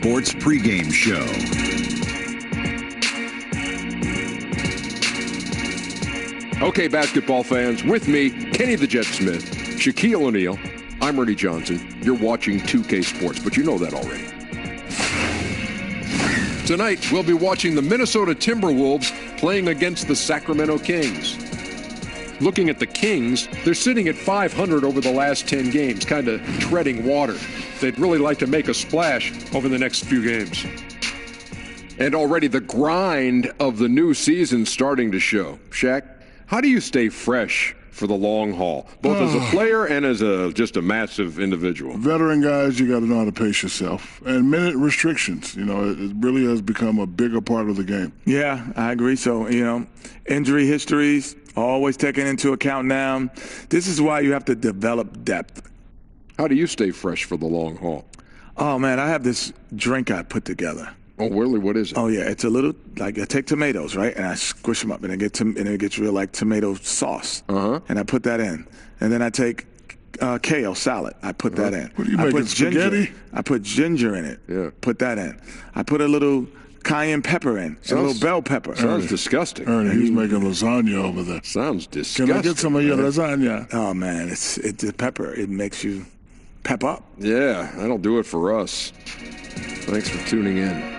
Sports pregame show. Okay, basketball fans, with me, Kenny the Jet Smith, Shaquille O'Neal. I'm Ernie Johnson. You're watching 2K Sports, but you know that already. Tonight, we'll be watching the Minnesota Timberwolves playing against the Sacramento Kings. Looking at the Kings, they're sitting at 500 over the last 10 games, kind of treading water. They'd really like to make a splash over the next few games. And already the grind of the new season starting to show. Shaq, how do you stay fresh for the long haul, both as a player and as just a massive individual? Veteran guys, you got to know how to pace yourself. And minute restrictions, it really has become a bigger part of the game. Yeah, I agree. So, injury histories, always taken into account now. This is why you have to develop depth. How do you stay fresh for the long haul? Oh, man, I have this drink I put together. Oh, really? What is it? Oh, yeah. It's a little, I take tomatoes, right? And I squish them up, and it gets real like tomato sauce. Uh-huh. And I put that in. And then I take kale salad. I put that in. What are you making, spaghetti? I put ginger in it. Yeah. Put that in. I put a little cayenne pepper in, a little bell pepper. Sounds disgusting. Ernie, he's making lasagna over there. Sounds disgusting. Can I get some of your lasagna? Oh, man, it's the pepper. It makes you pep up. Yeah, that'll do it for us. Thanks for tuning in.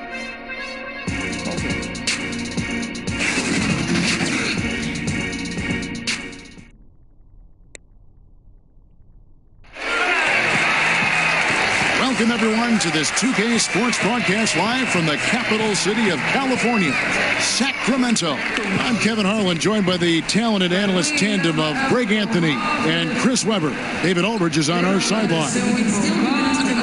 Welcome, everyone, to this 2K Sports broadcast live from the capital city of California, Sacramento. I'm Kevin Harlan, joined by the talented analyst tandem of Greg Anthony and Chris Webber. David Aldridge is on our sideline.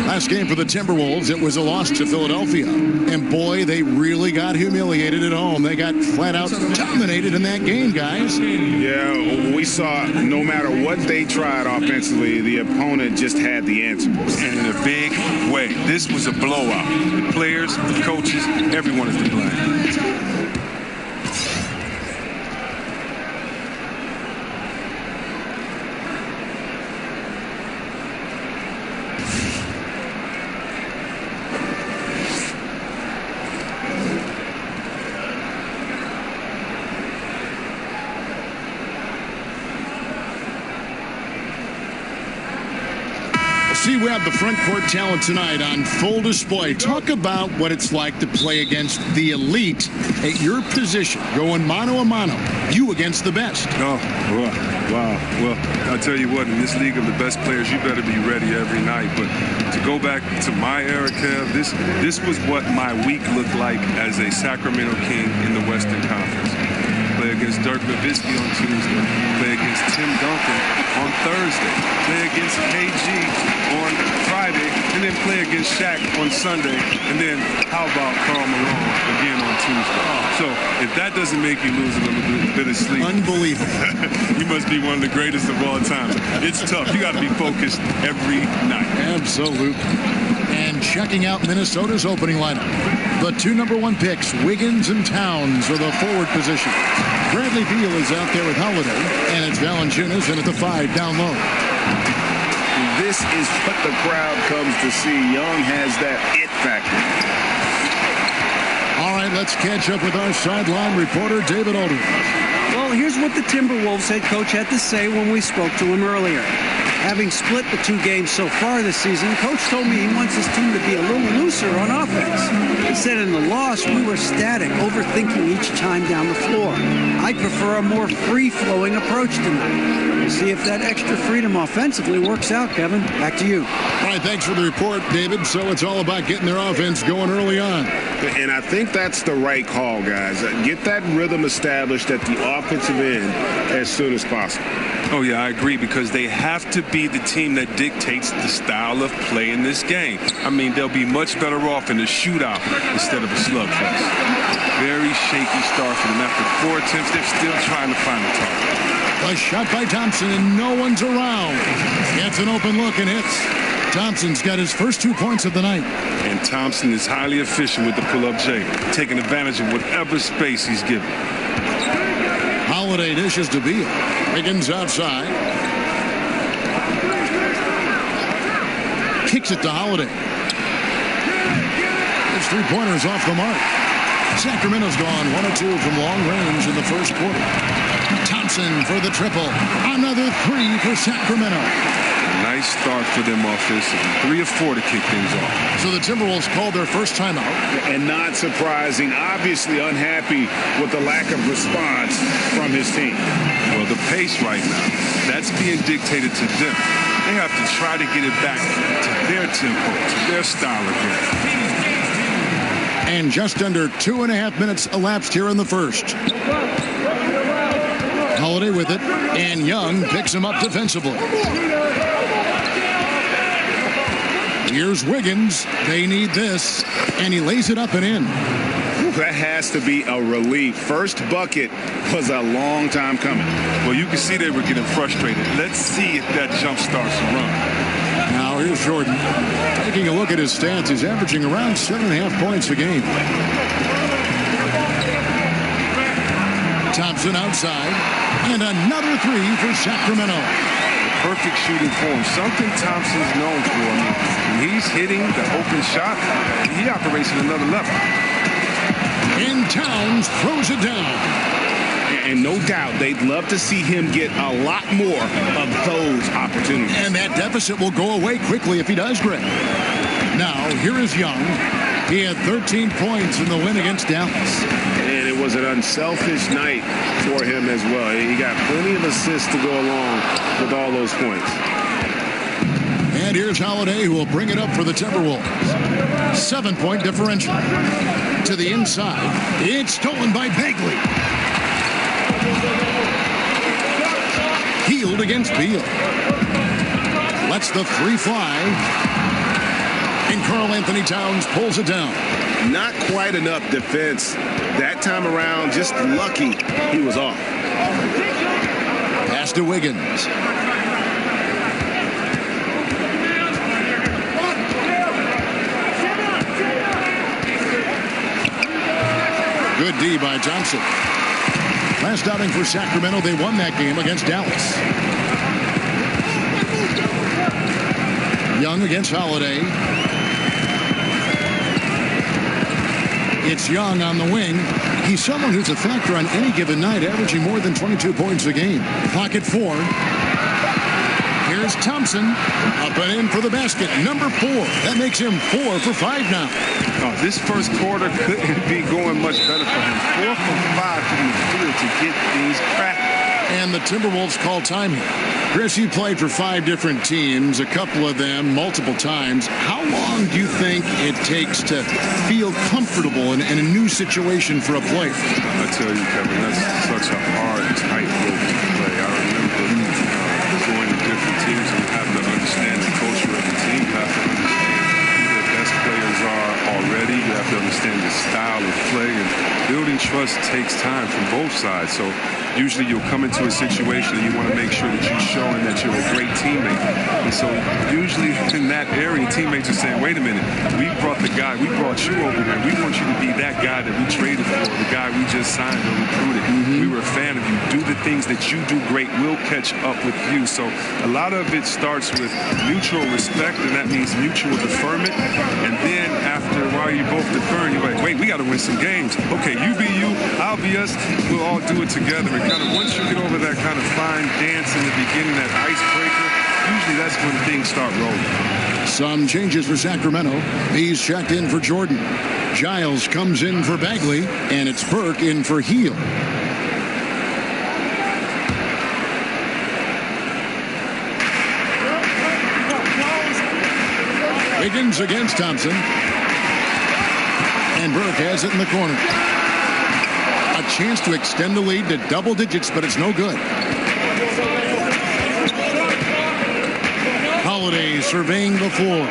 Last game for the Timberwolves, it was a loss to Philadelphia. And boy, they really got humiliated at home. They got flat out dominated in that game, guys. Yeah, we saw no matter what they tried offensively, the opponent just had the answer. And in a big way. This was a blowout. The players, the coaches, everyone is to blame. See, we have the front court talent tonight on full display. Talk about what it's like to play against the elite at your position, going mano-a-mano, you against the best. Oh, wow. Well, I'll tell you what, in this league of the best players, you better be ready every night. But to go back to my era, Kev, this was what my week looked like as a Sacramento King in the Western Conference. Play against Dirk Nowitzki on Tuesday. Play against Tim Duncan on Thursday. Play against KG on Friday. And then play against Shaq on Sunday. And then how about Karl Malone again on Tuesday? So if that doesn't make you lose a little bit of sleep. Unbelievable. You must be one of the greatest of all time. It's tough. You got to be focused every night. Absolutely. And checking out Minnesota's opening lineup. The two #1 picks, Wiggins and Towns, are the forward position. Bradley Beal is out there with Holiday, and it's Valanciunas in at the 5 down low. This is what the crowd comes to see. Young has that it factor. All right, let's catch up with our sideline reporter, David Aldridge. Well, here's what the Timberwolves head coach had to say when we spoke to him earlier. Having split the 2 games so far this season, Coach told me he wants his team to be a little looser on offense. He said in the loss, we were static, overthinking each time down the floor. I prefer a more free-flowing approach tonight. We'll see if that extra freedom offensively works out, Kevin. Back to you. All right, thanks for the report, David. So it's all about getting their offense going early on. And I think that's the right call, guys. Get that rhythm established at the offensive end as soon as possible. Oh, yeah, I agree, because they have to be the team that dictates the style of play in this game. I mean, they'll be much better off in a shootout instead of a slugfest. Very shaky start for them. After 4 attempts, they're still trying to find the target. A shot by Thompson, and no one's around. Gets an open look and hits. Thompson's got his first 2 points of the night. And Thompson is highly efficient with the pull-up J, taking advantage of whatever space he's given. Holiday dishes to Beal. Wiggins outside. Kicks it to Holiday. three-pointers off the mark. Sacramento's gone 1 of 2 from long range in the first quarter. Thompson for the triple. Another three for Sacramento. Nice start for them offensively. 3 of 4 to kick things off. So the Timberwolves called their first timeout. And not surprising, obviously unhappy with the lack of response from his team. Well, the pace right now, that's being dictated to them. They have to try to get it back to their tempo, to their style of game. And just under 2.5 minutes elapsed here in the first. Holiday with it, and Young picks him up defensively. Here's Wiggins. They need this, and he lays it up and in. That has to be a relief. First bucket was a long time coming. Well, you can see they were getting frustrated. Let's see if that jump starts to run. Now here's Jordan. Taking a look at his stats, he's averaging around 7.5 points a game. Thompson outside, and another three for Sacramento. Perfect shooting form, something Thompson's known for. When he's hitting the open shot, he operates at another level. And Towns throws it down. And no doubt they'd love to see him get a lot more of those opportunities. And that deficit will go away quickly if he does, Greg. Now, here is Young. He had 13 points in the win against Dallas. And it was an unselfish night for him as well. He got plenty of assists to go along with all those points. And here's Holiday, who will bring it up for the Timberwolves. 7-point differential. To the inside. It's stolen by Bagley. Healed against Beal. Lets the three fly. And Karl-Anthony Towns pulls it down. Not quite enough defense that time around. Just lucky he was off. Pass to Wiggins. Good D by Thompson. Last outing for Sacramento, they won that game against Dallas. Young against Holiday. It's Young on the wing. He's someone who's a factor on any given night, averaging more than 22 points a game. Clock at 4. Here's Thompson. Up and in for the basket. Number 4. That makes him 4 for 5 now. Oh, this first quarter couldn't be going much better for him. 4 from 5 from the field to get things cracking. And the Timberwolves call time here. Chris, you played for 5 different teams, a couple of them multiple times. How long do you think it takes to feel comfortable in a new situation for a player? I tell you, Kevin, that's such a hard, tight rope to play. I remember going to different teams, and you have to understand the culture of the team. You have to understand who their best players are already. You have to understand the style of play. And building trust takes time from both sides. So usually you'll come into a situation and you want to make sure that you're showing that you're a great teammate. And so usually in that area, teammates are saying, wait a minute, we brought you over here. We want you to be that guy that we traded for, the guy we just signed or recruited. We were a fan of you. Do the things that you do great. We'll catch up with you. So a lot of it starts with mutual respect, and that means mutual deferment. And then after a while, you both defer, and you're like, wait, we got to win some games. Okay, you be you, I'll be us. We'll all do it together. And kind of once you get over that kind of fine dance in the beginning, that icebreaker, usually that's when things start rolling. Some changes for Sacramento. He's checked in for Jordan. Giles comes in for Bagley, and it's Burke in for Heel. Wiggins against Thompson. And Burke has it in the corner. A chance to extend the lead to double digits, but it's no good. Holiday surveying the floor.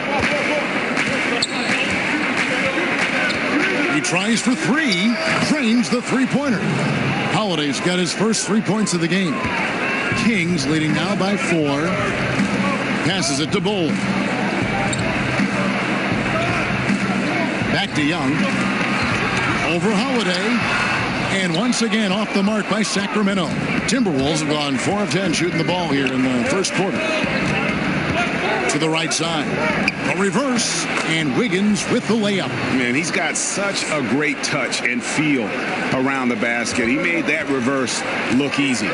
He tries for 3, drains the three-pointer. Holiday's got his first 3 points of the game. Kings leading now by 4. Passes it to Bull. Back to Young. Over Holiday. And once again off the mark by Sacramento. Timberwolves have gone 4 of 10 shooting the ball here in the first quarter. to the right side. A reverse, and Wiggins with the layup. Man, he's got such a great touch and feel around the basket. He made that reverse look easy.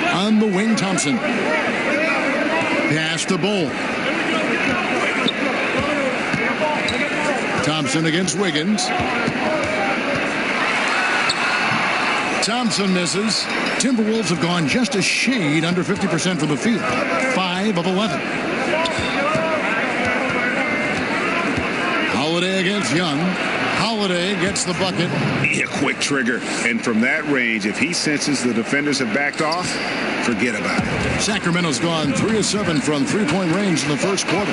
On the wing, Thompson. Pass to Bull. Thompson against Wiggins. Thompson misses. Timberwolves have gone just a shade under 50% from the field. 5 of 11. Holiday against Young. Holiday gets the bucket. A quick trigger. And from that range, if he senses the defenders have backed off, forget about it. Sacramento's gone 3 of 7 from three-point range in the first quarter.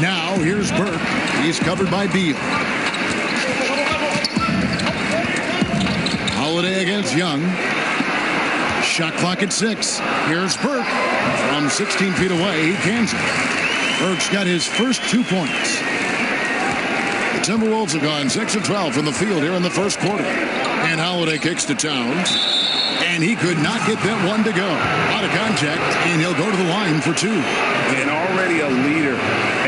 Now here's Burke. He's covered by Beal. Holiday against Young. Shot clock at 6. Here's Burke. From 16 feet away, he cans it. Burke's got his first 2 points. The Timberwolves have gone 6 of 12 from the field here in the first quarter. And Holiday kicks to Towns. And he could not get that one to go. Out of contact, and he'll go to the line for 2. And already a leader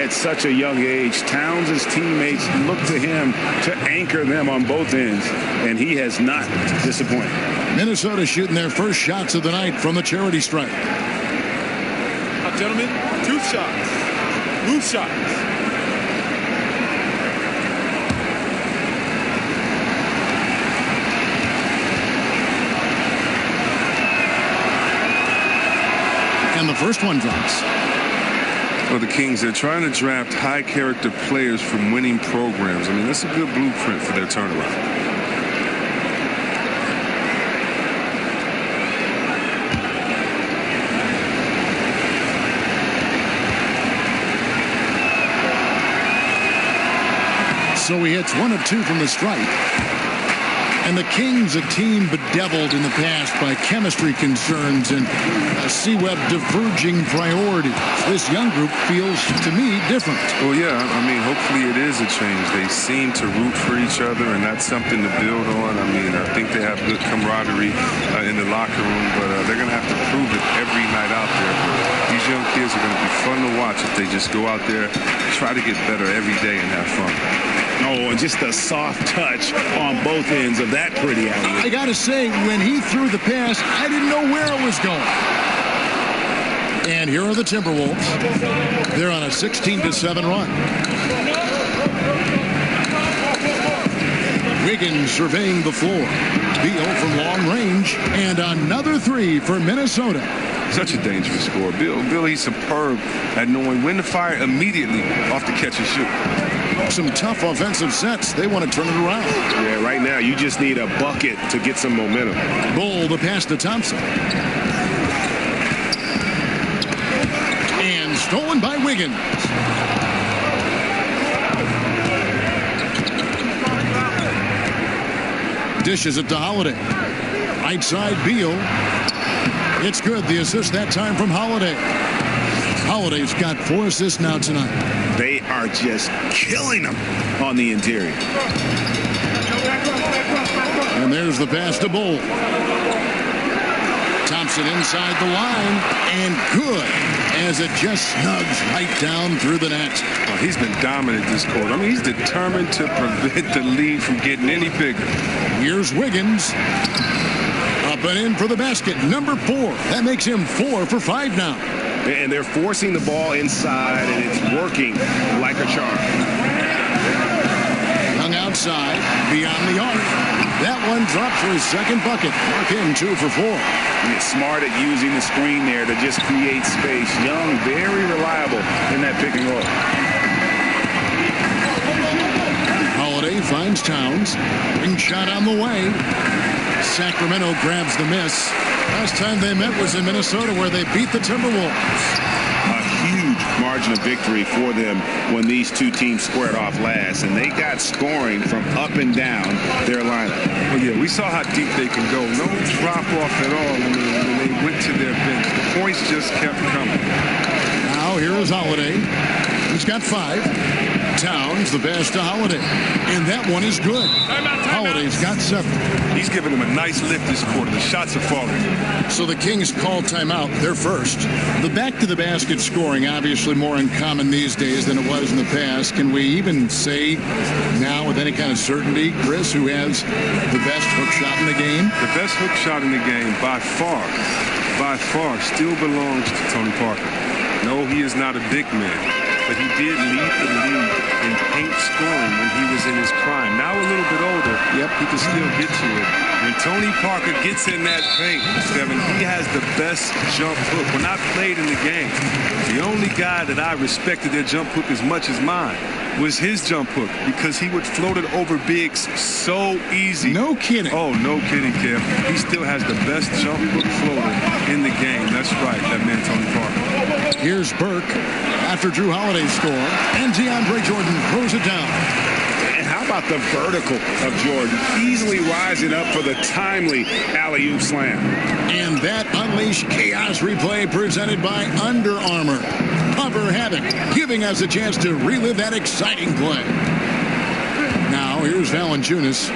at such a young age. Towns' teammates look to him to anchor them on both ends, and he has not disappointed. Minnesota shooting their first shots of the night from the charity stripe. Gentlemen, 2 shots. Loose shots. And the first one drops. Well, the Kings, they're trying to draft high-character players from winning programs. I mean, that's a good blueprint for their turnaround. So he hits 1 of 2 from the stripe. And the Kings, a team bedeviled in the past by chemistry concerns and C-Web diverging priorities. This young group feels, to me, different. Well, yeah, I mean, hopefully it is a change. They seem to root for each other, and that's something to build on. I mean, I think they have good camaraderie in the locker room, but they're going to have to prove it every night out there. But these young kids are going to be fun to watch if they just go out there, try to get better every day and have fun. Oh, and just a soft touch on both ends of that pretty alley. I got to say, when he threw the pass, I didn't know where it was going. And here are the Timberwolves. They're on a 16-7 run. Wiggins surveying the floor. Beal from long range. And another 3 for Minnesota. Such a dangerous scorer. Bill, he's superb at knowing when to fire immediately off the catch and shoot. Some tough offensive sets. They want to turn it around. Yeah, right now you just need a bucket to get some momentum. Bull the pass to Thompson. And stolen by Wiggins. Dishes it to Holiday. Right side, Beal. It's good. The assist that time from Holiday. Holiday's got 4 assists now tonight. They are just killing them on the interior. And there's the pass to Bull. Thompson inside the line, and good as it just snugs right down through the net. Oh, he's been dominant this quarter. I mean, he's determined to prevent the lead from getting any bigger. Here's Wiggins. Up and in for the basket. Number 4. That makes him 4 for 5 now. And they're forcing the ball inside, and it's working like a charm. Hung outside, beyond the arc. That one dropped for his second bucket. Mark him 2 for 4. He's smart at using the screen there to just create space. Young, very reliable in that pick and roll. Holiday finds Towns. Ring shot on the way. Sacramento grabs the miss. Last time they met was in Minnesota, where they beat the Timberwolves. A huge margin of victory for them when these two teams squared off last, and they got scoring from up and down their lineup. Well, yeah, we saw how deep they can go. No drop off at all when they went to their bench. The points just kept coming. Now here is Holiday. He's got 5. Towns, the pass to Holiday. And that one is good. Holiday's got 7. He's giving him a nice lift this quarter. The shots are falling. So the Kings call timeout. They're first. The back-to-the-basket scoring, obviously more uncommon these days than it was in the past. Can we even say now with any kind of certainty, Chris, who has the best hook shot in the game? The best hook shot in the game by far, still belongs to Tony Parker. No, he is not a big man, but he did lead the league in paint scoring when he was in his prime. Now a little bit older, he can still get to it. When Tony Parker gets in that paint, Kevin, he has the best jump hook. When I played in the game, the only guy that I respected their jump hook as much as mine was his jump hook, because he would float it over bigs so easy. No kidding. Oh, no kidding, Kev. He still has the best jump hook floater in the game. That's right, that man Tony Parker. Here's Burke after Drew Holiday's score, and DeAndre Jordan throws it down. And how about the vertical of Jordan, easily rising up for the timely alley-oop slam. And that Unleash Chaos replay presented by Under Armour. Cover Havoc, giving us a chance to relive that exciting play. Now, here's Valanciunas,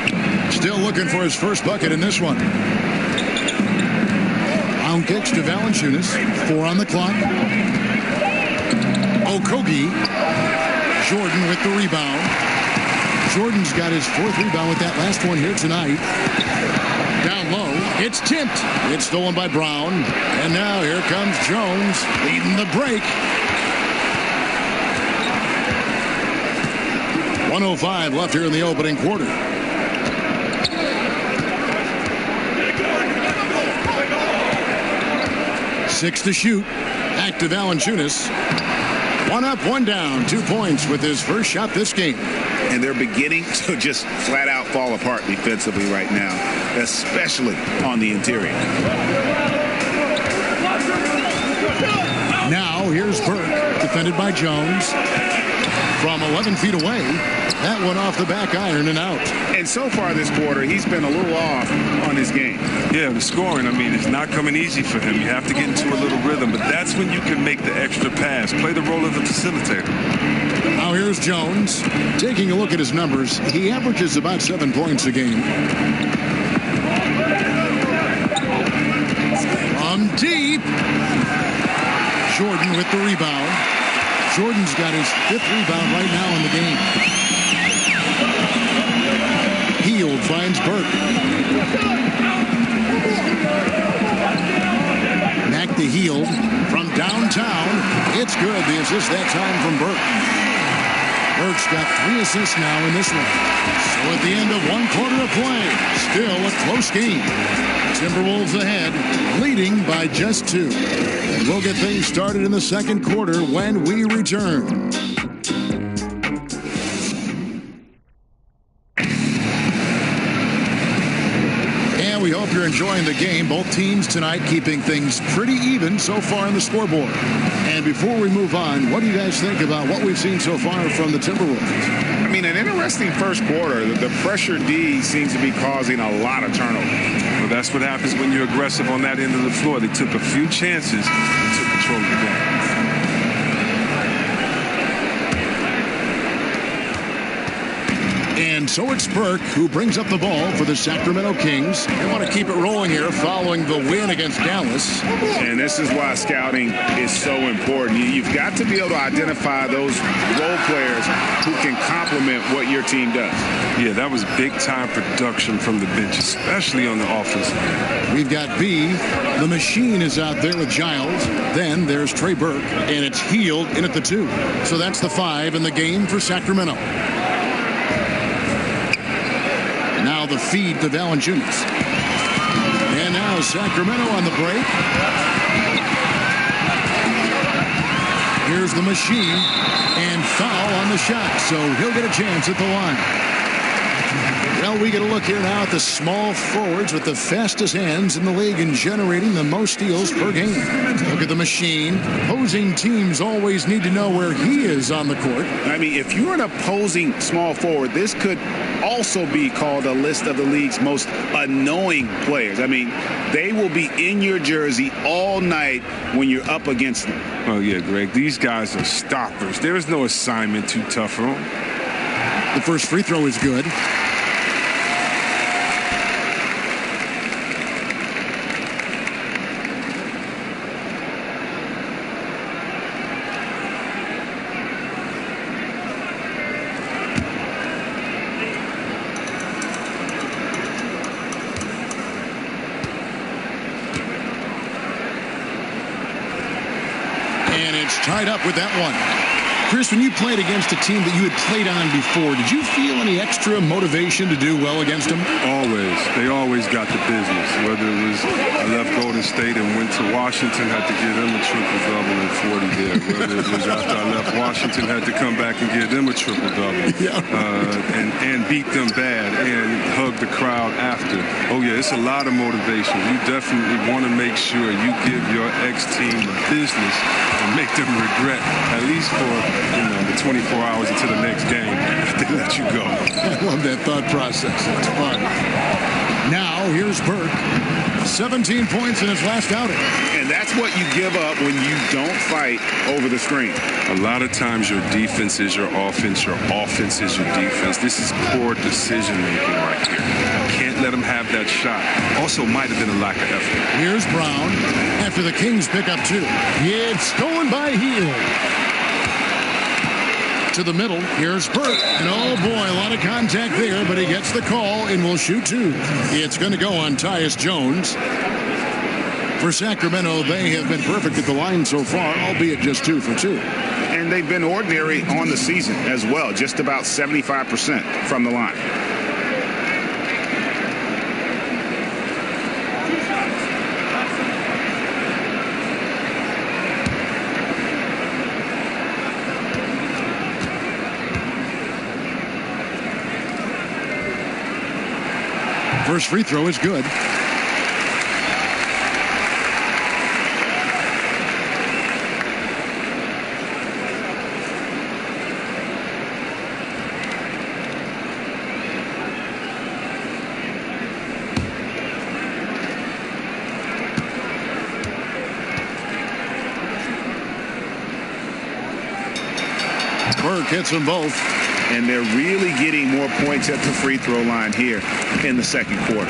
still looking for his first bucket in this one. Round kicks to Valanciunas, 4 on the clock. Okogie, Jordan with the rebound. Jordan's got his 4th rebound with that last one here tonight. Down low, it's tipped. It's stolen by Brown. And now here comes Jones leading the break. 1:05 left here in the opening quarter. Six to shoot. Back to Valanciunas. 1 up, 1 down. 2 points with his first shot this game. And they're beginning to just flat out fall apart defensively right now, especially on the interior. Now here's Burke, defended by Jones. From 11 feet away, that one off the back iron and out. And so far this quarter, he's been a little off on his game. Yeah, the scoring, I mean, it's not coming easy for him. You have to get into a little rhythm, but that's when you can make the extra pass. Play the role of the facilitator. Now here's Jones. Taking a look at his numbers, he averages about 7 points a game. From deep. Jordan with the rebound. Jordan's got his 5th rebound right now in the game. Hield finds Burke. Back to Hield from downtown. It's good. The assist that time from Burke. Burke's got 3 assists now in this one. So at the end of 1 quarter of play, still a close game. Timberwolves ahead, leading by just 2. We'll get things started in the second quarter when we return. And we hope you're enjoying the game. Both teams tonight keeping things pretty even so far in the scoreboard. And before we move on, what do you guys think about what we've seen so far from the Timberwolves? I mean, an interesting first quarter. The pressure D seems to be causing a lot of turnover. Well, that's what happens when you're aggressive on that end of the floor. They took a few chances and took control of the game. And so it's Burke who brings up the ball for the Sacramento Kings. They want to keep it rolling here following the win against Dallas. And this is why scouting is so important. You've got to be able to identify those role players who can complement what your team does. Yeah, that was big-time production from the bench, especially on the offense. We've got B. The machine is out there with Giles. Then there's Trey Burke, and it's Hield in at the 2. So that's the 5 in the game for Sacramento. Now the feed to Valanciunas. And now Sacramento on the break. Here's the machine. And foul on the shot. So he'll get a chance at the line. Well, we get a look here now at the small forwards with the fastest hands in the league and generating the most steals per game. Look at the machine. Opposing teams always need to know where he is on the court. I mean, if you're an opposing small forward, this could also be called a list of the league's most annoying players. I mean, they will be in your jersey all night when you're up against them. Oh, yeah, Greg, these guys are stoppers. There is no assignment too tough for them. The first free throw is good. Tied up with that one. Chris, when you played against a team that you had played on before, did you feel any extra motivation to do well against them? Always. They always got the business. Whether it was I left Golden State and went to Washington, had to give them a triple-double and 40 there. Whether it was after I left Washington, had to come back and give them a triple-double. Yeah. And beat them bad and hug the crowd after. Oh, yeah, it's a lot of motivation. You definitely want to make sure you give your ex-team the business and make them regret, at least for the 24 hours until the next game, if they let you go. I love that thought process. It's fun. Now, here's Burke. 17 points in his last outing. And that's what you give up when you don't fight over the screen. A lot of times your defense is your offense is your defense. This is poor decision-making right here. Can't let them have that shot. Also might have been a lack of effort. Here's Brown after the Kings pick up 2. It's stolen by Hield. To the middle. Here's Burke. And oh boy, a lot of contact there, but he gets the call and will shoot 2. It's going to go on Tyus Jones. For Sacramento, they have been perfect at the line so far, albeit just 2 for 2. And they've been ordinary on the season as well, just about 75% from the line. First free throw is good. Burke hits them both. And they're really getting more points at the free throw line here in the second quarter.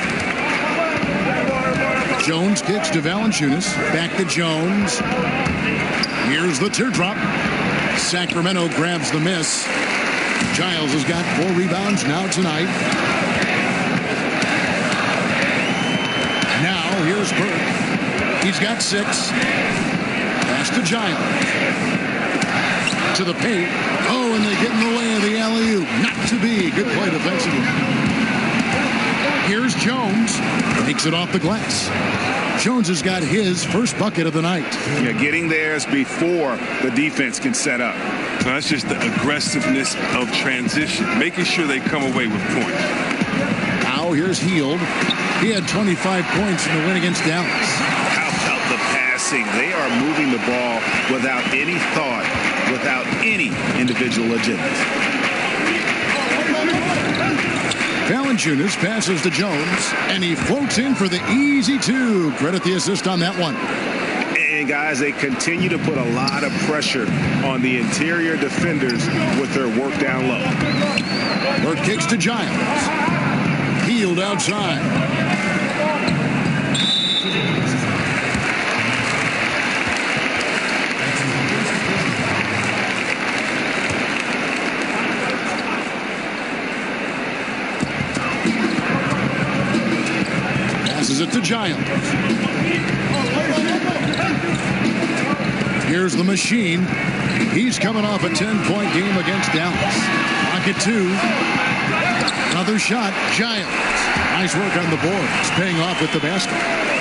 Jones kicks to Valanciunas. Back to Jones. Here's the teardrop. Sacramento grabs the miss. Giles has got 4 rebounds now tonight. Now here's Burke. He's got 6. Pass to Giles. To the paint. Oh, and they get in the way of the alley-oop. Not to be. Good play defensively. Here's Jones. Takes it off the glass. Jones has got his first bucket of the night. Yeah, getting theirs before the defense can set up. So that's just the aggressiveness of transition, making sure they come away with points. Now here's Hield. He had 25 points in the win against Dallas. How about the passing? They are moving the ball without any thought, without any individual agenda. Valanciunas passes to Jones, and he floats in for the easy 2. Credit the assist on that one. And guys, they continue to put a lot of pressure on the interior defenders with their work down low. Burke kicks to Giles. Hield outside. Passes it to Giles. Here's the machine. He's coming off a 10-point game against Dallas. Pocket 2. Another shot. Giles. Nice work on the board. It's paying off with the basket.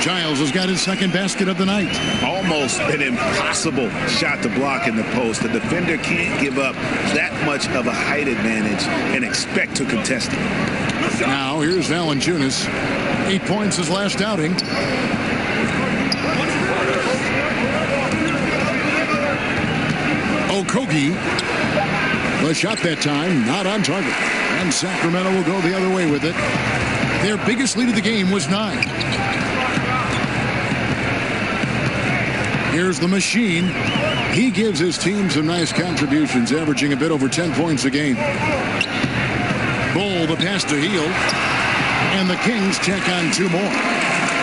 Giles has got his second basket of the night. Almost an impossible shot to block in the post. The defender can't give up that much of a height advantage and expect to contest it. Now here's Valanciunas. 8 points his last outing. Okogie. The shot that time not on target. And Sacramento will go the other way with it. Their biggest lead of the game was 9. Here's the machine. He gives his team some nice contributions, averaging a bit over 10 points a game. Bull, the pass to Hield. And the Kings check on 2 more.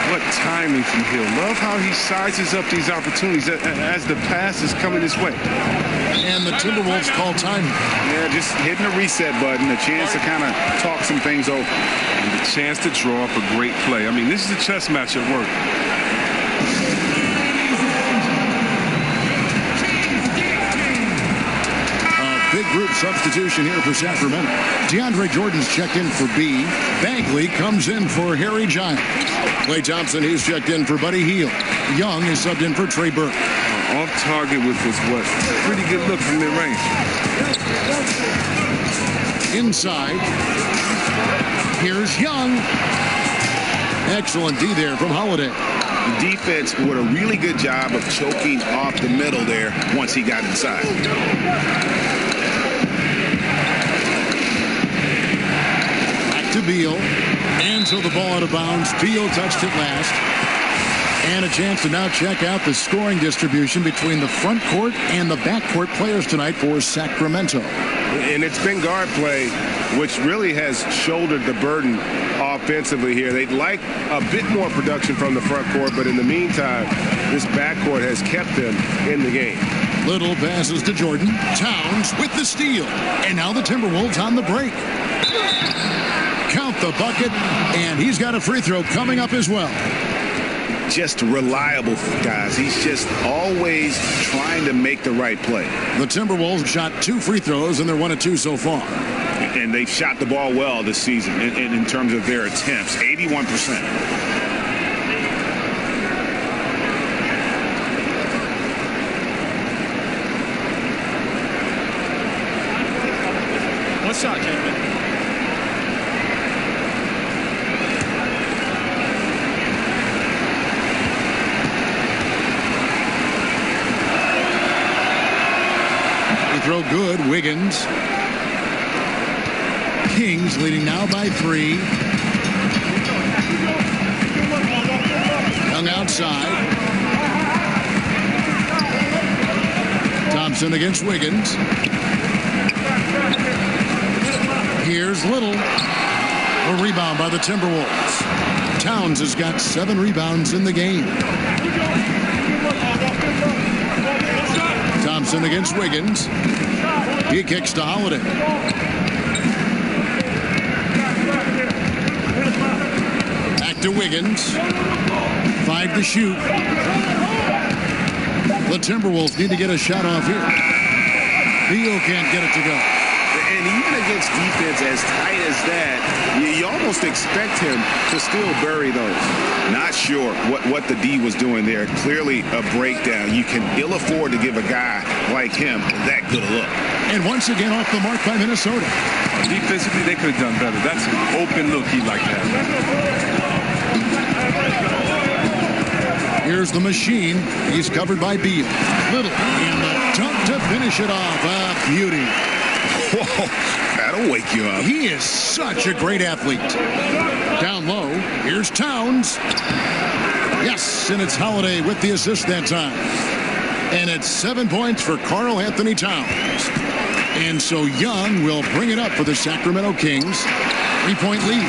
What timing from Hill. Love how he sizes up these opportunities as the pass is coming his way. And the Timberwolves call time. Yeah, just hitting the reset button, a chance to kind of talk some things over. And the chance to draw up a great play. I mean, this is a chess match at work. Big group substitution here for Sacramento. DeAndre Jordan's checked in for B. Bagley comes in for Harry Giles. Klay Thompson, he's checked in for Buddy Hield. Young is subbed in for Trey Burke. Off target with was what? Pretty good look from mid-range. Inside. Here's Young. Excellent D there from Holiday. The defense did a really good job of choking off the middle there once he got inside. To Beal, and so the ball out of bounds. Beal touched it last. And a chance to now check out the scoring distribution between the front court and the back court players tonight for Sacramento. And it's been guard play, which really has shouldered the burden offensively here. They'd like a bit more production from the front court, but in the meantime, this backcourt has kept them in the game. Little passes to Jordan. Towns with the steal. And now the Timberwolves on the break. Count the bucket, and he's got a free throw coming up as well. Just reliable, guys. He's just always trying to make the right play. The Timberwolves shot 2 free throws, and they're 1 of 2 so far. And they've shot the ball well this season in terms of their attempts, 81%. One shot, gentlemen. Throw good. Wiggins. Kings leading now by 3. Young outside. Thompson against Wiggins. Here's Little. A rebound by the Timberwolves. Towns has got 7 rebounds in the game. Thompson against Wiggins. He kicks to Holiday. Back to Wiggins. 5 to shoot. The Timberwolves need to get a shot off here. Beal can't get it to go. And even against defense as tight as that, you almost expect him to still bury those. Not sure what the D was doing there. Clearly a breakdown. You can ill afford to give a guy like him that good a look. And once again off the mark by Minnesota. Defensively, they could have done better. That's an open look he liked that. Here's the machine. He's covered by Beal. Little. And the dunk to finish it off. A beauty. Whoa, that'll wake you up. He is such a great athlete. Down low, here's Towns. Yes, and it's Holiday with the assist that time. And it's 7 points for Karl Anthony Towns. And so Young will bring it up for the Sacramento Kings. 3-point lead.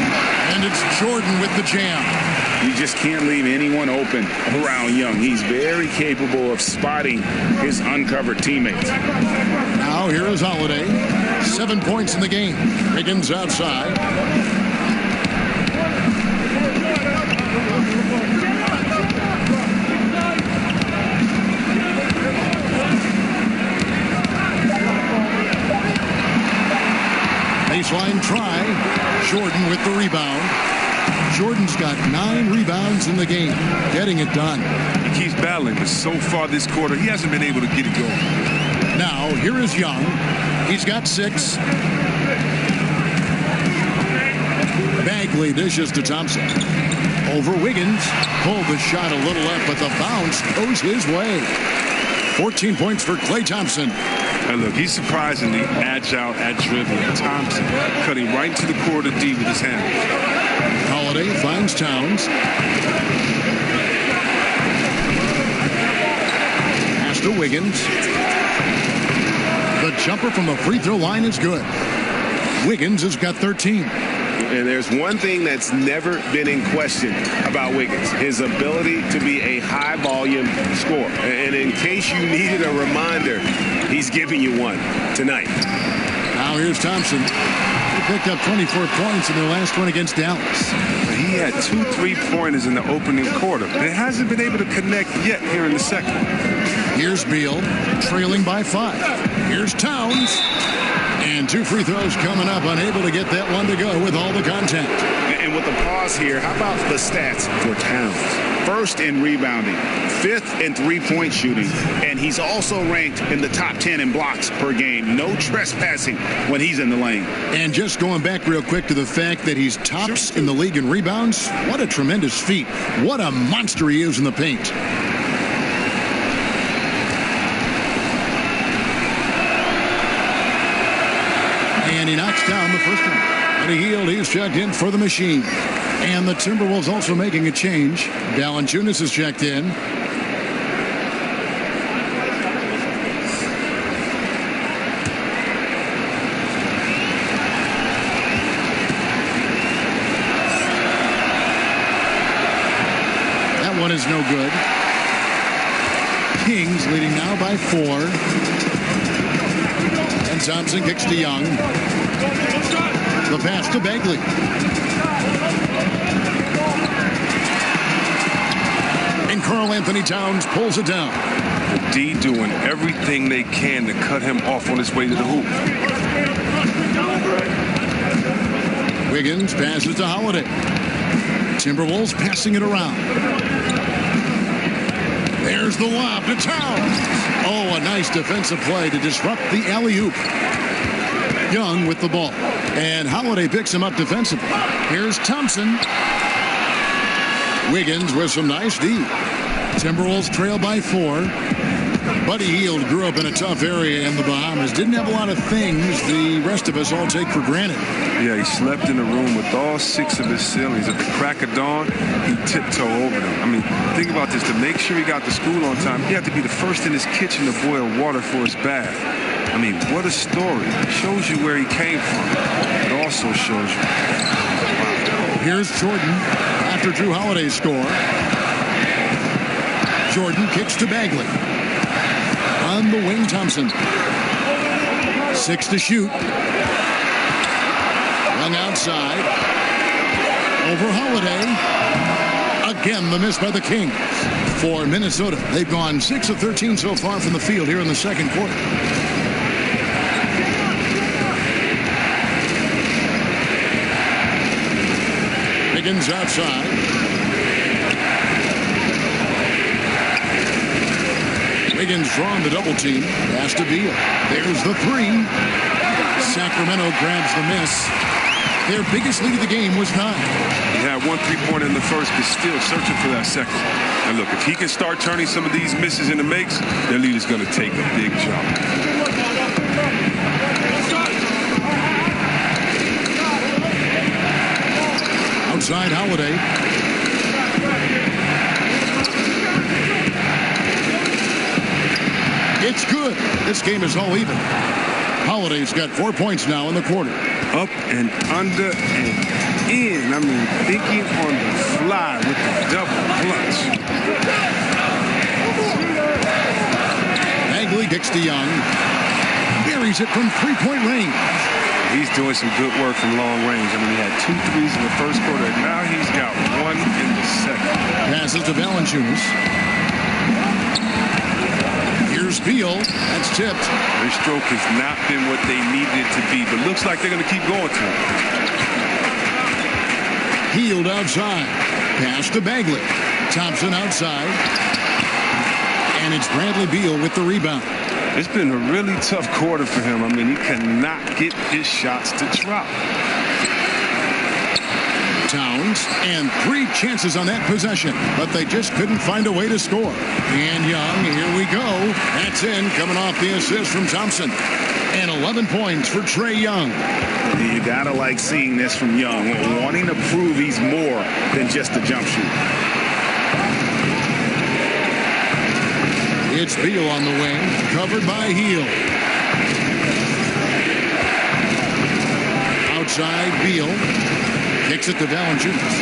And it's Jordan with the jam. You just can't leave anyone open around Young. He's very capable of spotting his uncovered teammates. Now here is Holiday. 7 points in the game. Wiggins outside. Baseline try. Jordan with the rebound. Jordan's got 9 rebounds in the game, getting it done. He keeps battling, but so far this quarter, he hasn't been able to get it going. Now, here is Young. He's got 6. Bagley dishes to Thompson. Over Wiggins. Pulled the shot a little up, but the bounce goes his way. 14 points for Klay Thompson. And look, he's surprisingly agile at dribbling. Thompson cutting right into the core of the D with his hand. Holiday finds Towns. Pass to Wiggins. The jumper from the free throw line is good. Wiggins has got 13. And there's one thing that's never been in question about Wiggins, his ability to be a high-volume scorer. And in case you needed a reminder, he's giving you one tonight. Now here's Thompson. He picked up 24 points in their last one against Dallas. He had 2 3-pointers in the opening quarter, but it hasn't been able to connect yet here in the second. Here's Beal, trailing by 5. Here's Towns. And 2 free throws coming up, unable to get that one to go with all the contact. And with the pause here, how about the stats for Towns? First in rebounding, 5th in three-point shooting, and he's also ranked in the top 10 in blocks per game. No trespassing when he's in the lane. And just going back real quick to the fact that he's tops in the league in rebounds, what a tremendous feat. What a monster he is in the paint. And he knocks down the first one. Buddy Hield, he's checked in for the machine. And the Timberwolves also making a change. Valanciunas is checked in. That one is no good. Kings leading now by 4. And Thompson kicks to Young. The pass to Bagley. And Karl-Anthony Towns pulls it down. The D doing everything they can to cut him off on his way to the hoop. Wiggins passes to Holiday. Timberwolves passing it around. There's the lob to Towns. Oh, a nice defensive play to disrupt the alley-oop. Young with the ball. And Holiday picks him up defensively. Here's Thompson. Wiggins with some nice D. Timberwolves trail by 4. Buddy Hield grew up in a tough area in the Bahamas. Didn't have a lot of things the rest of us all take for granted. Yeah, he slept in a room with all 6 of his siblings. At the crack of dawn, he tiptoe over them. I mean, think about this. To make sure he got to school on time, he had to be the first in his kitchen to boil water for his bath. I mean, what a story. It shows you where he came from. It also shows you. Here's Jordan after Drew Holiday's score. Jordan kicks to Bagley. On the wing, Thompson. 6 to shoot. Young outside. Over Holiday. Again, the miss by the Kings. For Minnesota, they've gone 6 of 13 so far from the field here in the second quarter. Wiggins outside. Wiggins drawn the double team. Pass to Beal. There's the 3. Sacramento grabs the miss. Their biggest lead of the game was 9. He had 1 3-pointer in the first, but still searching for that second. And look, if he can start turning some of these misses into makes, their lead is going to take a big jump. Outside Holiday. It's good. This game is all even. Holiday's got 4 points now in the quarter. Up and under and in. I mean, thinking on the fly with the double clutch. Bagley kicks to Young. Buries it from 3-point range. He's doing some good work from long range. I mean, he had 2 threes in the first quarter. Now he's got 1 in the second. Passes to Valanciunas. Here's Beal. That's tipped. Their stroke has not been what they needed it to be, but looks like they're going to keep going to it. Hield outside. Pass to Bagley. Thompson outside. And it's Bradley Beal with the rebound. It's been a really tough quarter for him. I mean, he cannot get his shots to drop. offense and 3 chances on that possession, but they just couldn't find a way to score. And Young, here we go. That's in, coming off the assist from Thompson. And 11 points for Trae Young. You gotta like seeing this from Young, wanting to prove he's more than just a jump shooter. It's Beal on the wing, covered by Hield. Outside, Beal kicks it to Valanciunas.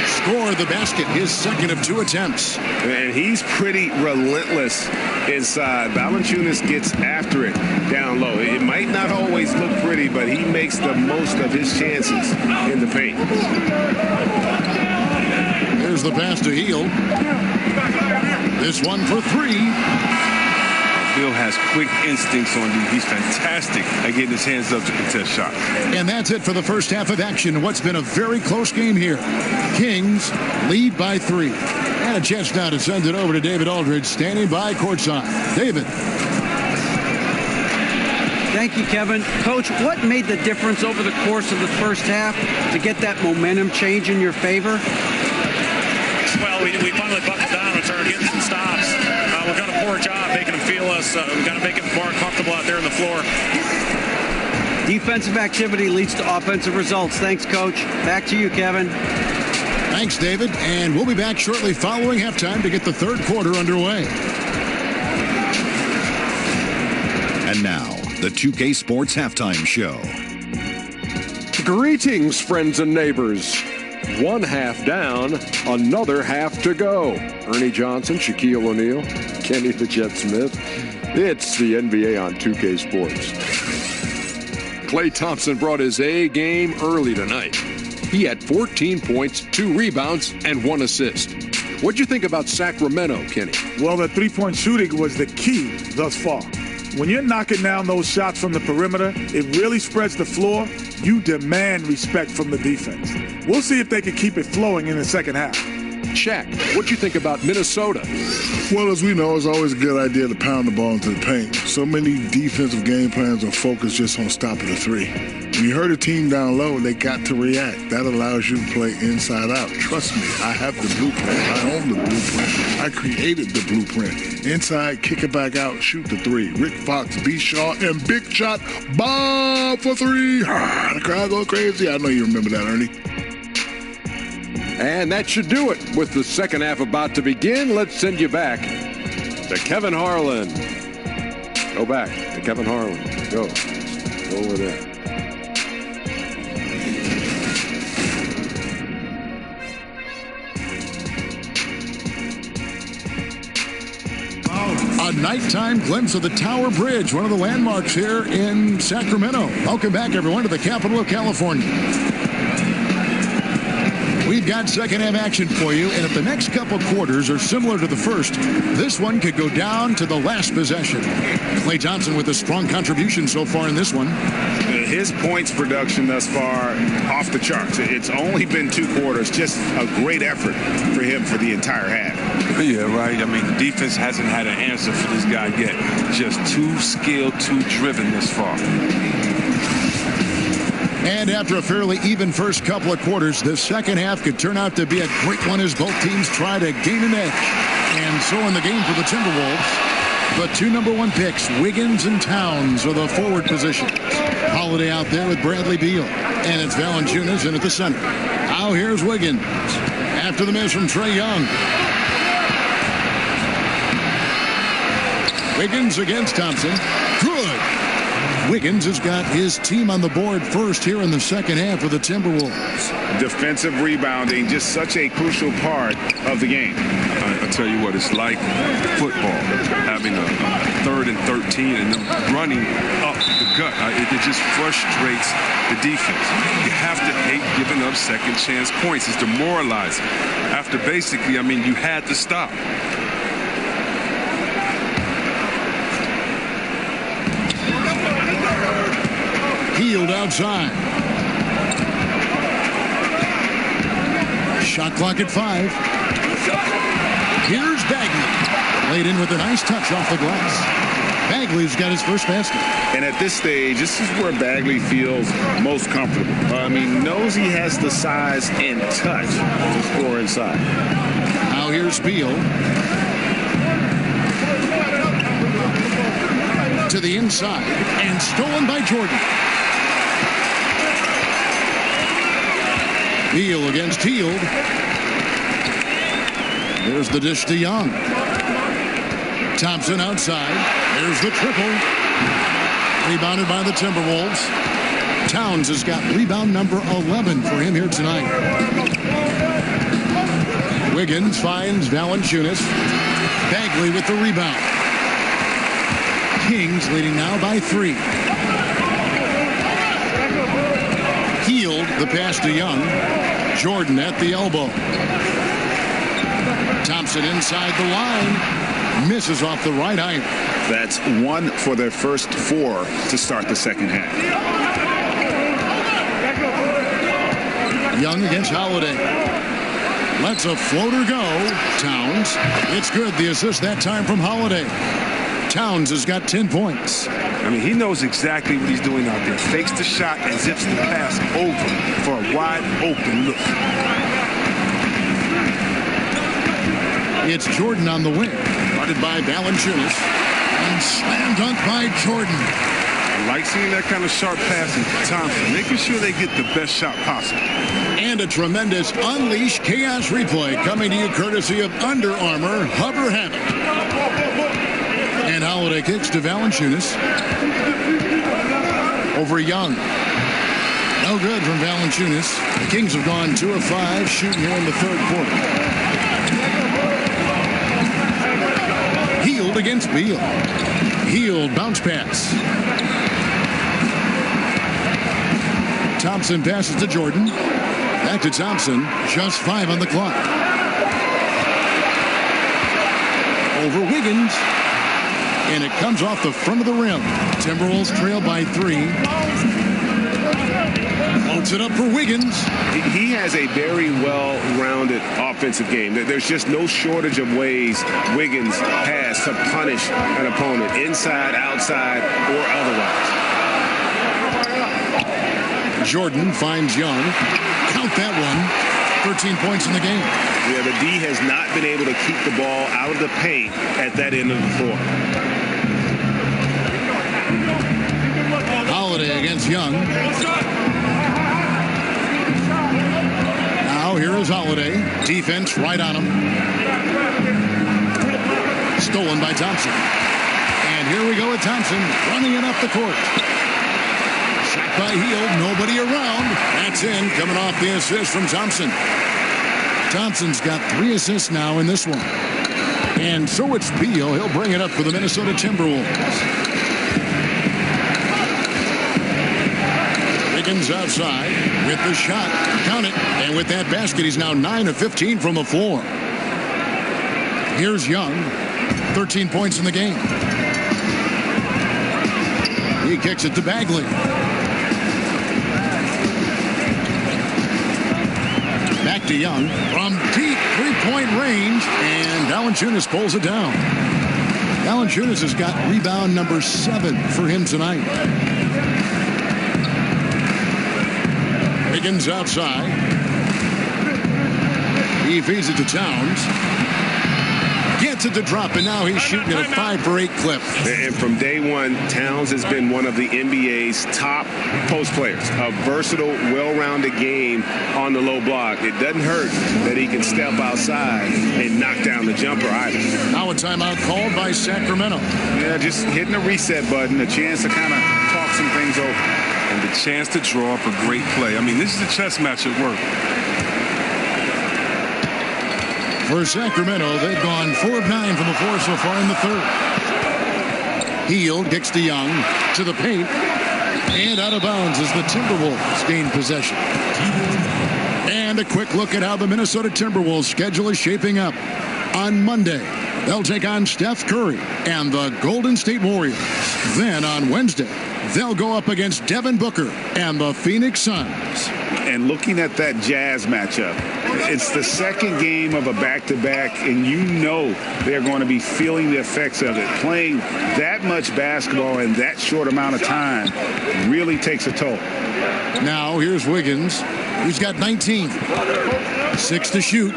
Score the basket, his second of 2 attempts. And he's pretty relentless inside. Valanciunas gets after it down low. It might not always look pretty, but he makes the most of his chances in the paint. There's the pass to Hield. This one for 3. Bill has quick instincts on D. He's fantastic at getting his hands up to contest shots. And that's it for the first half of action. What's been a very close game here. Kings lead by 3. And a chance now to send it over to David Aldridge, standing by courtside. David. Thank you, Kevin. Coach, what made the difference over the course of the first half to get that momentum change in your favor? Well, we finally buckled down and started getting some stops. We've done a poor job making them feel us. We've got to make it more comfortable out there on the floor. Defensive activity leads to offensive results. Thanks, Coach. Back to you, Kevin. Thanks, David. And we'll be back shortly following halftime to get the third quarter underway. And now, the 2K Sports Halftime Show. Greetings, friends and neighbors. 1 half down, another half to go. Ernie Johnson, Shaquille O'Neal, Kenny the Jet Smith. It's the NBA on 2K Sports. Klay Thompson brought his A game early tonight. He had 14 points, 2 rebounds, and 1 assist. What'd you think about Sacramento, Kenny? Well, the three-point shooting was the key thus far. When you're knocking down those shots from the perimeter, it really spreads the floor. You demand respect from the defense. We'll see if they can keep it flowing in the second half. Shaq, what'd you think about Minnesota? Well, as we know, it's always a good idea to pound the ball into the paint. So many defensive game plans are focused just on stopping the 3. When you hurt a team down low, they got to react. That allows you to play inside out. Trust me, I have the blueprint. I own the blueprint. I created the blueprint. Inside, kick it back out, shoot the 3. Rick Fox, B. Shaw, and big shot, Bob for 3. The crowd go crazy. I know you remember that, Ernie. And that should do it. With the second half about to begin, let's send you back to Kevin Harlan. Go back to Kevin Harlan. Go over there. A nighttime glimpse of the Tower Bridge, one of the landmarks here in Sacramento. Welcome back, everyone, to the capital of California. We've got second half action for you, and if the next couple quarters are similar to the first, this one could go down to the last possession. Klay Thompson with a strong contribution so far in this one. His points production thus far off the charts. It's only been 2 quarters. Just a great effort for him for the entire half. Yeah, right. I mean, the defense hasn't had an answer for this guy yet. Just too skilled, too driven this far. And after a fairly even first couple of quarters, the second half could turn out to be a great one as both teams try to gain an edge. And so in the game for the Timberwolves, the 2 number 1 picks, Wiggins and Towns, are the forward positions. Holiday out there with Bradley Beal. And it's Valanciunas in at the center. Now here's Wiggins. After the miss from Trae Young. Wiggins against Thompson. Good. Wiggins has got his team on the board first here in the second half of the Timberwolves. Defensive rebounding, just such a crucial part of the game. I tell you what, it's like football, having a 3rd and 13 and them running up the gut. It just frustrates the defense. You have to hate giving up second chance points. It's demoralizing. After basically, I mean, you had to stop. Hield outside. Shot clock at 5. Here's Bagley. Laid in with a nice touch off the glass. Bagley's got his first basket. And at this stage, this is where Bagley feels most comfortable. Knows he has the size and touch to score inside. Now here's Beal. To the inside and stolen by Jordan. Beal against Hield. There's the dish to Young. Thompson outside. There's the triple. Rebounded by the Timberwolves. Towns has got rebound number 11 for him here tonight. Wiggins finds Valanciunas. Bagley with the rebound. Kings leading now by 3. Hield the pass to Young. Jordan at the elbow. Thompson inside the line. Misses off the right eye. That's 1 for their first 4 to start the second half. Young against Holiday. Lets a floater go. Towns. It's good. The assist that time from Holiday. Towns has got 10 points. He knows exactly what he's doing out there. Fakes the shot and zips the pass over for a wide open look. It's Jordan on the wing. Guarded by Valanciunas. And slam dunk by Jordan. I like seeing that kind of sharp passing from Thompson, making sure they get the best shot possible. And a tremendous Unleash Chaos replay coming to you courtesy of Under Armour Hover Habit. And Holiday kicks to Valanciunas. Over Young. No good from Valanciunas. The Kings have gone 2 of 5 shooting here in the third quarter. Hield against Beal. Hield bounce pass. Thompson passes to Jordan. Back to Thompson. Just 5 on the clock. Over Wiggins. And it comes off the front of the rim. Timberwolves trail by 3. Floats it up for Wiggins. He has a very well-rounded offensive game. There's just no shortage of ways Wiggins has to punish an opponent, inside, outside, or otherwise. Jordan finds Young. Count that one. 13 points in the game. Yeah, the D has not been able to keep the ball out of the paint at that end of the floor. Holiday against Young. Now here is Holiday. Defense right on him. Stolen by Thompson. And here we go with Thompson running it up the court. Shot by Hield. Nobody around. That's in. Coming off the assist from Thompson. Thompson's got 3 assists now in this one. And so it's Beal. He'll bring it up for the Minnesota Timberwolves. Wiggins outside with the shot. Count it. And with that basket, he's now 9 of 15 from the floor. Here's Young. 13 points in the game. He kicks it to Bagley. Back to Young from deep 3-point range, and Valanciunas pulls it down. Valanciunas has got rebound number 7 for him tonight. Wiggins outside. He feeds it to Towns. Gets it to drop, and now he's shooting at a 5 for 8 clip. And from day one, Towns has been one of the NBA's top post players. A versatile, well-rounded game on the low block. It doesn't hurt that he can step outside and knock down the jumper either. Now a timeout called by Sacramento. Yeah, just hitting the reset button, a chance to kind of talk some things over. And the chance to draw up a great play. This is a chess match at work. For Sacramento, they've gone 4 of 9 from the floor so far in the third. Hield kicks to Young to the paint. And out of bounds as the Timberwolves gain possession. And a quick look at how the Minnesota Timberwolves schedule is shaping up. On Monday, they'll take on Steph Curry and the Golden State Warriors. Then on Wednesday, they'll go up against Devin Booker and the Phoenix Suns. And looking at that Jazz matchup, It's the second game of a back-to-back, and you know they're going to be feeling the effects of it. Playing that much basketball in that short amount of time really takes a toll. Now here's Wiggins. He's got 19. 6 to shoot.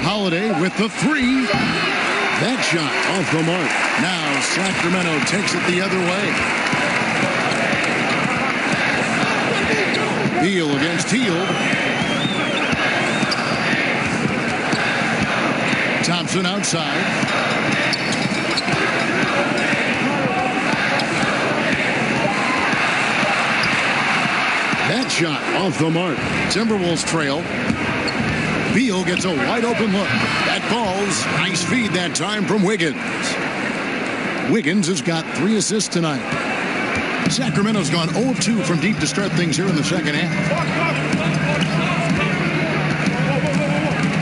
Holiday with the 3. That shot off the mark. Now Sacramento takes it the other way. Beal against Hield. Thompson outside. That shot off the mark. Timberwolves trail. Beal gets a wide open look. That falls. Nice feed that time from Wiggins. Wiggins has got 3 assists tonight. Sacramento's gone 0 of 2 from deep to start things here in the second half.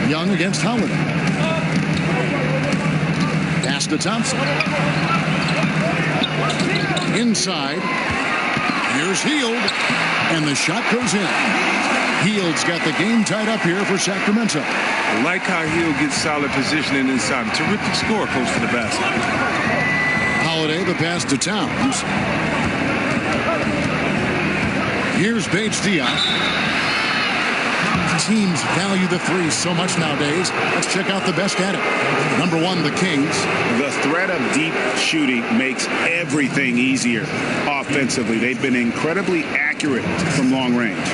Young against Holiday. Pass to Thompson. Inside. Here's Hield. And the shot goes in. Hield's got the game tied up here for Sacramento. I like how Hield gets solid positioning inside. Terrific score, close to the basket. Holiday, the pass to Towns. Here's Paige Diop. Teams value the 3 so much nowadays. Let's check out the best at it. Number 1, the Kings. The threat of deep shooting makes everything easier offensively. They've been incredibly accurate from long range.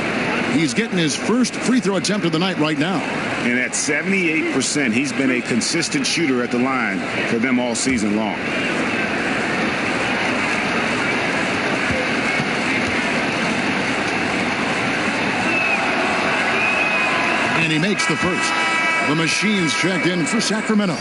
He's getting his first free throw attempt of the night right now. And at 78%, he's been a consistent shooter at the line for them all season long. And he makes the first. The Machines checked in for Sacramento.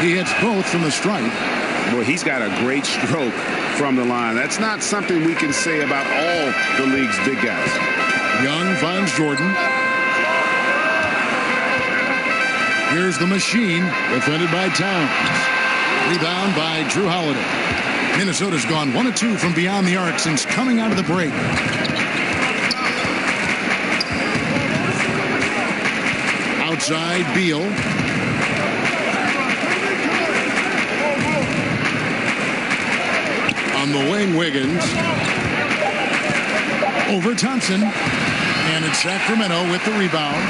He hits both from the stripe. Well, he's got a great stroke from the line. That's not something we can say about all the league's big guys. Young finds Jordan. Here's the Machine, defended by Towns. Rebound by Drew Holiday. Minnesota's gone 1 of 2 from beyond the arc since coming out of the break. Outside, Beal. On the wing, Wiggins. Over Thompson. And it's Sacramento with the rebound.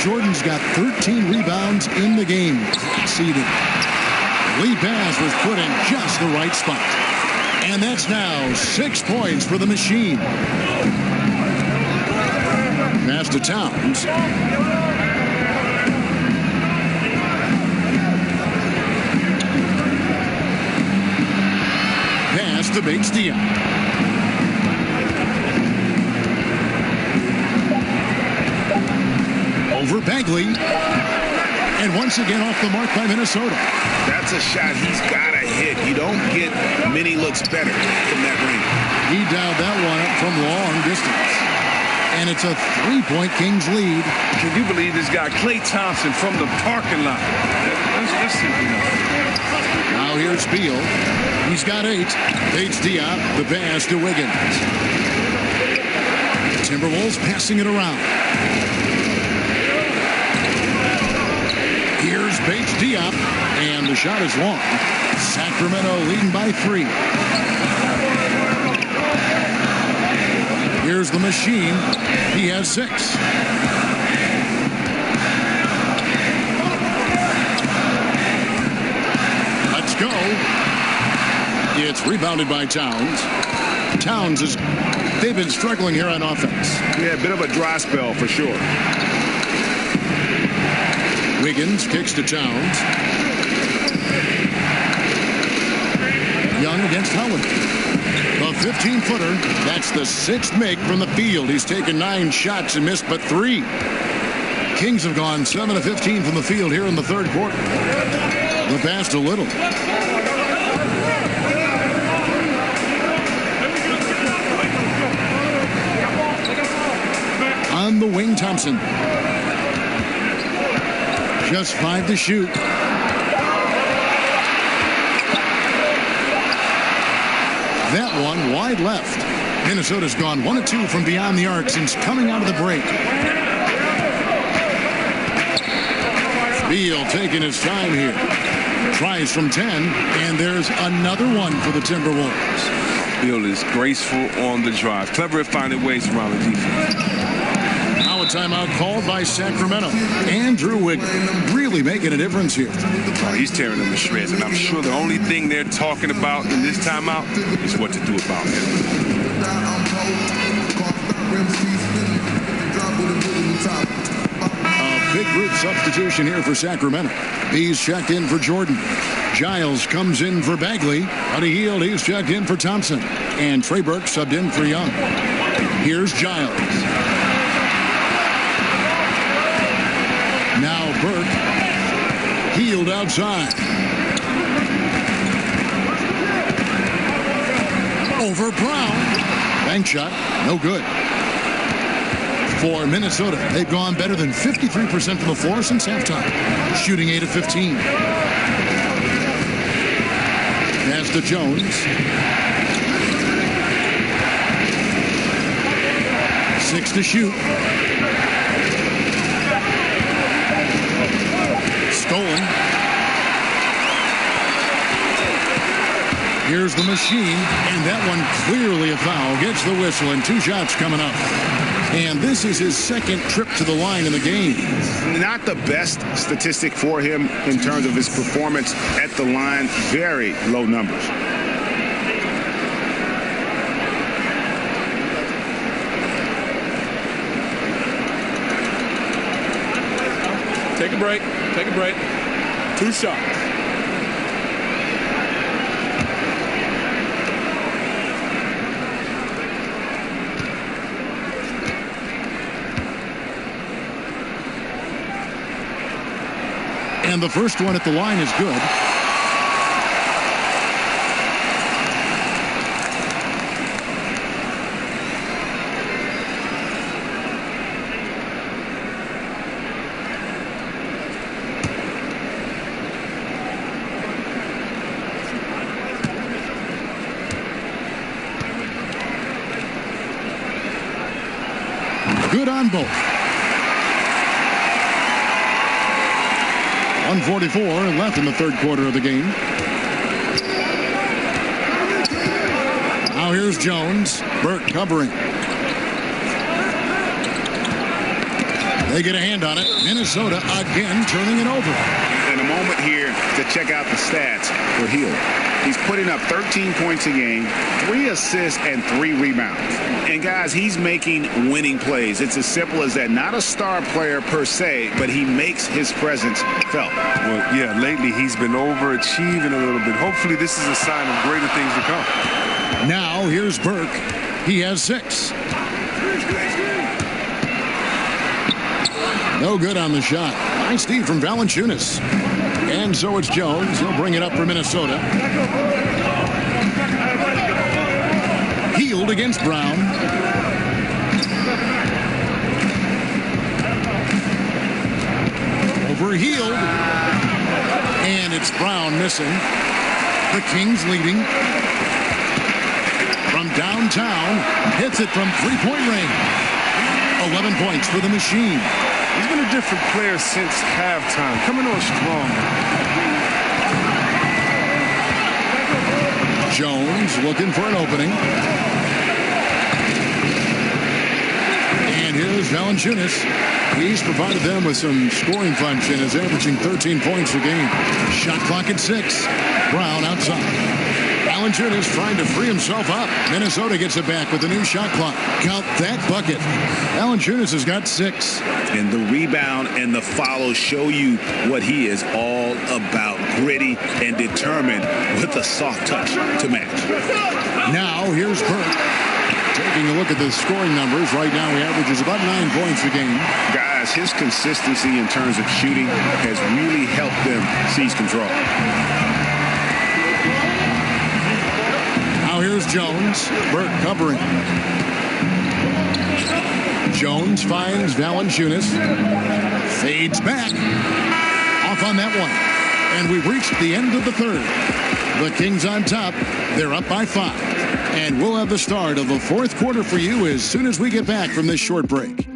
Jordan's got 13 rebounds in the game. Seeded. Lead pass was put in just the right spot. And that's now 6 points for the Machine. Pass to Towns. Pass to Paige Diop. Over Bagley. And once again off the mark by Minnesota. That's a shot he's got to hit. You don't get many looks better from that range. He dialed that one up from long distance. And it's a 3-point Kings lead. Can you believe this guy, Klay Thompson, from the parking lot? That's simply not. Now here's Beal. He's got 8. Paige Diop, the pass to Wiggins. Timberwolves passing it around. Here's Paige Diop, and the shot is long. Sacramento leading by 3. Here's the Machine. He has 6. Let's go. It's rebounded by Towns. Towns is, they've been struggling here on offense. Yeah, a bit of a dry spell for sure. Wiggins kicks to Towns. Young against Holiday. A 15-footer. That's the 6th make from the field. He's taken 9 shots and missed but 3. Kings have gone 7 of 15 from the field here in the third quarter. The pass to Little. on the wing, Thompson. Just 5 to shoot. That one wide left. Minnesota's gone 1 of 2 from beyond the arc since coming out of the break. Beal taking his time here. Tries from 10, and there's another one for the Timberwolves. Beal is graceful on the drive. Clever at finding ways around the defense. Now a timeout called by Sacramento. Andrew Wiggins really making a difference here. Oh, he's tearing them to shreds, and I'm sure the only thing they're talking about in this timeout is what to do about him. A big group substitution here for Sacramento. He's checked in for Jordan. Giles comes in for Bagley. Buddy Hield, he's checked in for Thompson. And Trey Burke subbed in for Young. Here's Giles. Now Burke. Hield outside. Over Brown. Bank shot. No good. For Minnesota, they've gone better than 53% from the floor since halftime. Shooting 8 of 15. Pass to Jones. 6 to shoot. Stolen. Here's the machine, and that one clearly a foul. Gets the whistle, and 2 shots coming up. And this is his second trip to the line in the game. Not the best statistic for him in terms of his performance at the line. Very low numbers. Take a break. Take a break. 2 shots. And the first one at the line is good. Good on both. 1:44 left in the third quarter of the game. Now here's Jones. Burke covering. They get a hand on it. Minnesota again turning it over. In a moment here to check out the stats for Hield. He's putting up 13 points a game, 3 assists, and 3 rebounds. And guys, he's making winning plays. It's as simple as that. Not a star player per se, but he makes his presence felt. Well, yeah, lately he's been overachieving a little bit. Hopefully this is a sign of greater things to come. Now here's Burke. He has 6. No good on the shot. Nice D from Valanciunas. And so it's Jones. He'll bring it up for Minnesota. Hield against Brown. Over Hield. And it's Brown missing. The Kings leading. From downtown. Hits it from three-point range. 11 points for the machine. He's been a different player since halftime, coming on strong. Jones looking for an opening. And here's Valanciunas. He's provided them with some scoring punch and is averaging 13 points a game. Shot clock at 6. Brown outside. Valanciunas trying to free himself up. Minnesota gets it back with a new shot clock. Count that bucket. Valanciunas has got 6. And the rebound and the follow show you what he is all about. Gritty and determined with a soft touch to match. Now here's Burke. Taking a look at the scoring numbers. Right now he averages about 9 points a game. Guys, his consistency in terms of shooting has really helped them seize control. Now here's Jones. Burke covering. Jones finds Valanciunas. Fades back. Off on that one. And we've reached the end of the third. The Kings on top. They're up by 5. And we'll have the start of the fourth quarter for you as soon as we get back from this short break.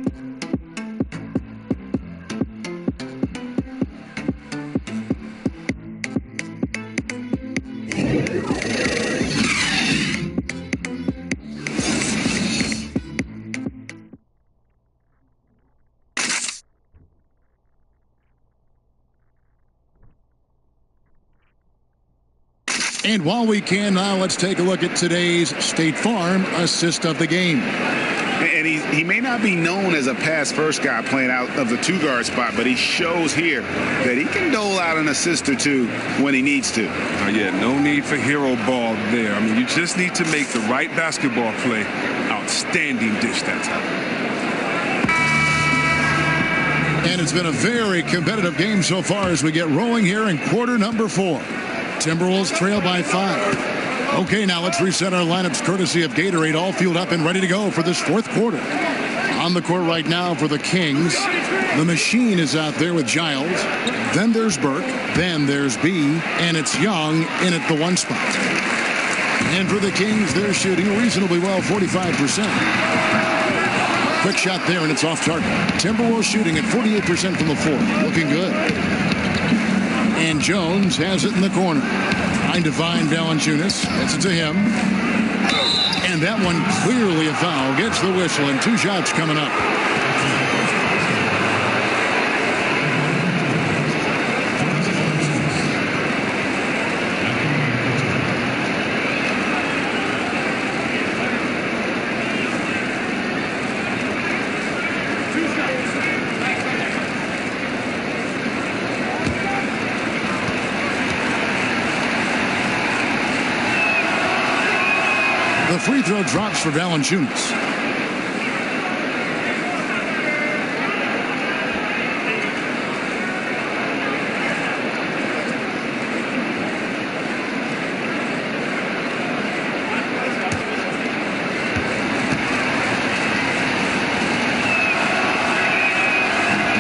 And while we can now, let's take a look at today's State Farm assist of the game. And he may not be known as a pass-first guy playing out of the two-guard spot, but he shows here that he can dole out an assist or two when he needs to. Yeah, no need for hero ball there. I mean, you just need to make the right basketball play. Outstanding dish that time. And it's been a very competitive game so far as we get rolling here in quarter number 4. Timberwolves trail by 5. Okay, now let's reset our lineups courtesy of Gatorade, all fueled up and ready to go for this fourth quarter. On the court right now for the Kings, the Machine is out there with Giles. Then there's Burke. Then there's B. And it's Young in at the 1 spot. And for the Kings, they're shooting reasonably well, 45%. Quick shot there, and it's off target. Timberwolves shooting at 48% from the floor. Looking good. And Jones has it in the corner. Trying to find Valanciunas. Gets it to him. And that one clearly a foul. Gets the whistle, and 2 shots coming up. The free throw drops for Valanciunas.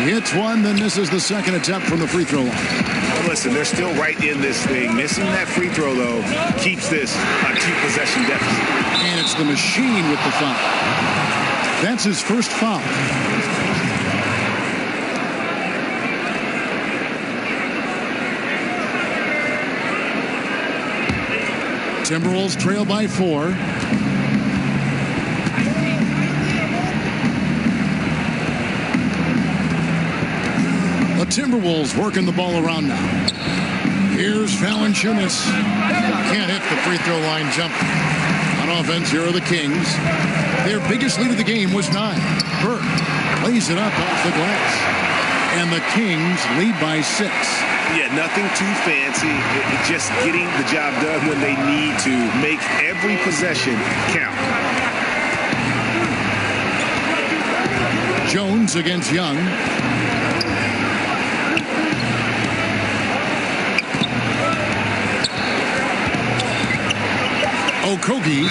He hits one, then misses the second attempt from the free throw line. Listen, they're still right in this thing. Missing that free throw, though, keeps this a 2-possession deficit. And it's the Machine with the foul. That's his first foul. Timberwolves trail by 4. The Timberwolves working the ball around now. Here's Valanciunas. Can't hit the free throw line jump. On offense, here are the Kings. Their biggest lead of the game was 9. Burke lays it up off the glass. And the Kings lead by 6. Yeah, nothing too fancy. Just getting the job done when they need to. Make every possession count. Jones against Young. Okogie,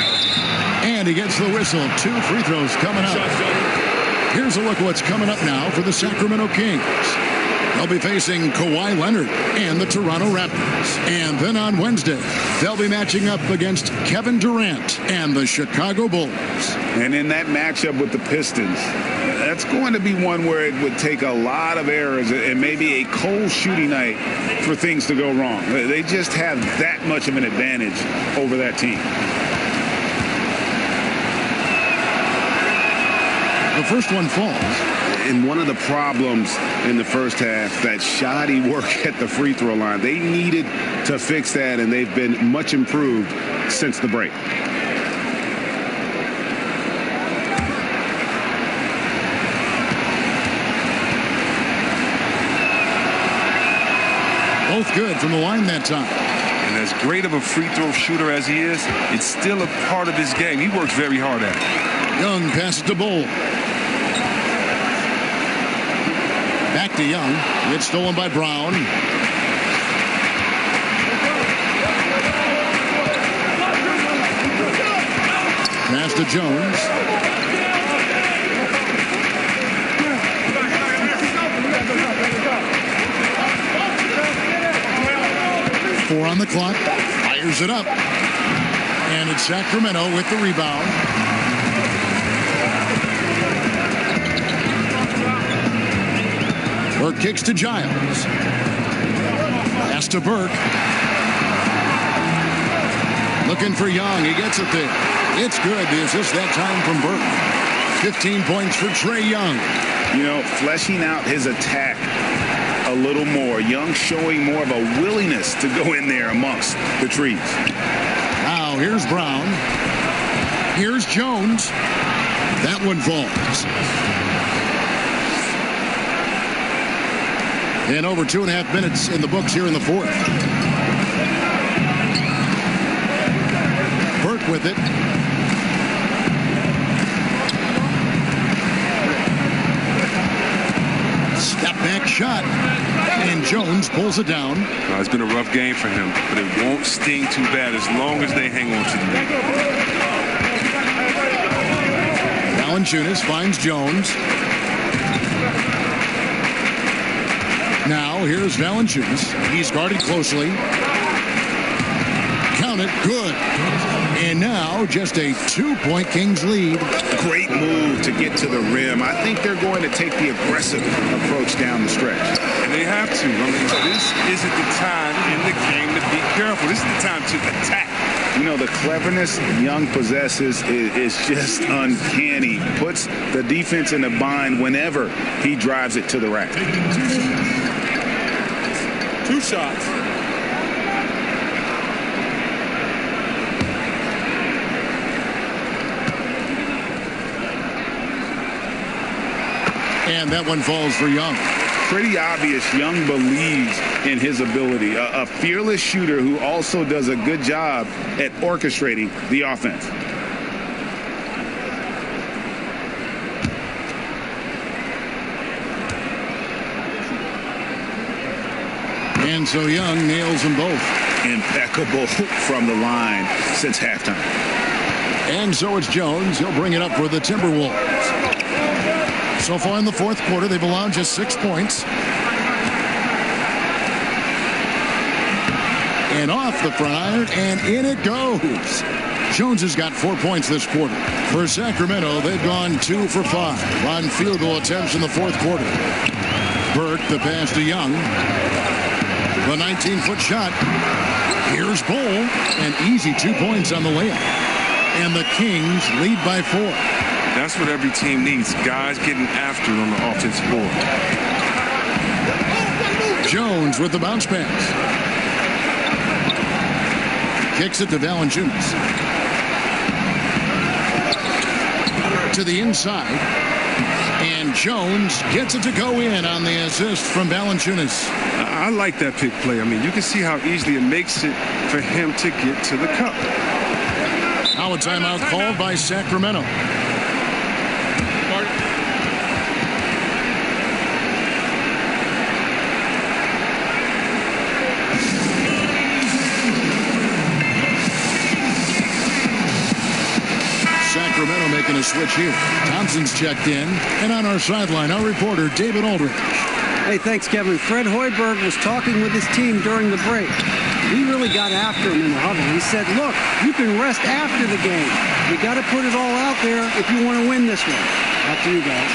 and he gets the whistle. 2 free throws coming up. Here's a look at what's coming up now for the Sacramento Kings. They'll be facing Kawhi Leonard and the Toronto Raptors. And then on Wednesday, they'll be matching up against Kevin Durant and the Chicago Bulls. And in that matchup with the Pistons, that's going to be one where it would take a lot of errors and maybe a cold shooting night for things to go wrong. They just have that much of an advantage over that team. The first one falls. And one of the problems in the first half, that shoddy work at the free throw line. They needed to fix that, and they've been much improved since the break. Both good from the line that time. And as great of a free throw shooter as he is, it's still a part of his game. He works very hard at it. Young passes to Bull. Back to Young. It's stolen by Brown. Pass to Jones. 4 on the clock. Fires it up. And it's Sacramento with the rebound. Burke kicks to Giles. Pass to Burke. Looking for Young. He gets it there. It's good. The assist that time from Burke. 15 points for Trae Young. You know, fleshing out his attack a little more. Young showing more of a willingness to go in there amongst the trees. Now here's Brown. Here's Jones. That one falls. And over 2.5 minutes in the books here in the fourth. Burke with it. Step back shot. And Jones pulls it down. It's been a rough game for him, but it won't sting too bad as long as they hang on to the lead. Valanciunas finds Jones. Now here's Valanciunas. He's guarded closely. Count it. Good. And now just a 2-point Kings lead. Great move to get to the rim. I think they're going to take the aggressive approach down the stretch. And they have to. I mean, this isn't the time in the game to be careful. This is the time to attack. You know, the cleverness Young possesses is just uncanny. Puts the defense in a bind whenever he drives it to the rack. Two shots. And that one falls for Young. Pretty obvious Young believes in his ability. A fearless shooter who also does a good job at orchestrating the offense. And so Young nails them both. Impeccable from the line since halftime. And so it's Jones. He'll bring it up for the Timberwolves. So far in the fourth quarter, they've allowed just 6 points. And off the front iron, and in it goes. Jones has got 4 points this quarter. For Sacramento, they've gone 2 for 5 on field goal attempts in the fourth quarter. Burke, the pass to Young. The 19-foot shot. Here's Bull, and easy 2 points on the layup. And the Kings lead by 4. That's what every team needs. Guys getting after on the offensive board. Jones with the bounce pass. Kicks it to Valanciunas. To the inside. And Jones gets it to go in on the assist from Valanciunas. I like that pick play. I mean, you can see how easily it makes it for him to get to the cup. Now a timeout called by Sacramento. Sacramento making a switch here. Thompson's checked in. And on our sideline, our reporter, David Aldridge. Hey, thanks, Kevin. Fred Hoiberg was talking with his team during the break. He really got after him in the huddle. He said, look, you can rest after the game. You got to put it all out there if you want to win this one. Back to you guys.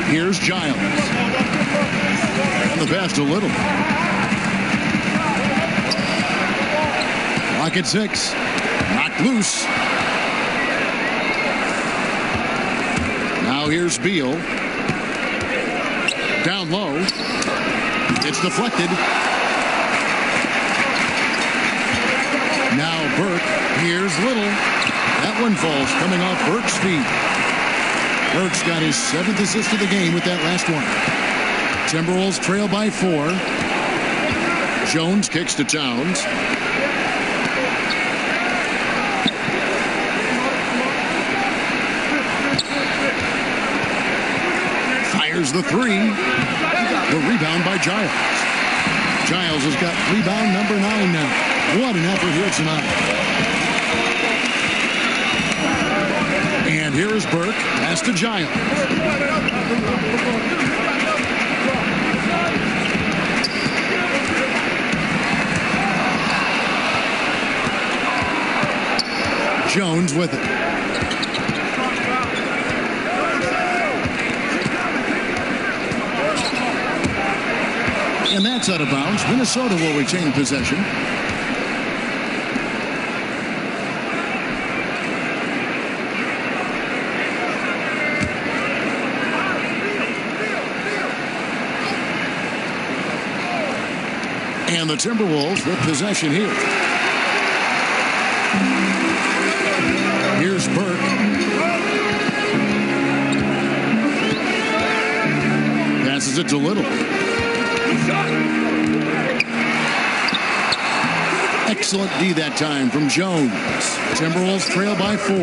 Here's Giles. On the pass to Little. Clock at 6. Knocked loose. Now here's Beal. Down low. It's deflected. Now Burke. Here's Little. That one falls coming off Burke's feet. Burke's got his 7th assist of the game with that last one. Timberwolves trail by 4. Jones kicks to Towns. Fires the 3. The rebound by Giles. Giles has got rebound number 9 now. What an effort here tonight. And here is Burke. Pass to Giles. Jones with it. And that's out of bounds. Minnesota will retain possession. And the Timberwolves with possession here. Here's Burke. Passes it to Little. Excellent D that time from Jones. Timberwolves trail by 4.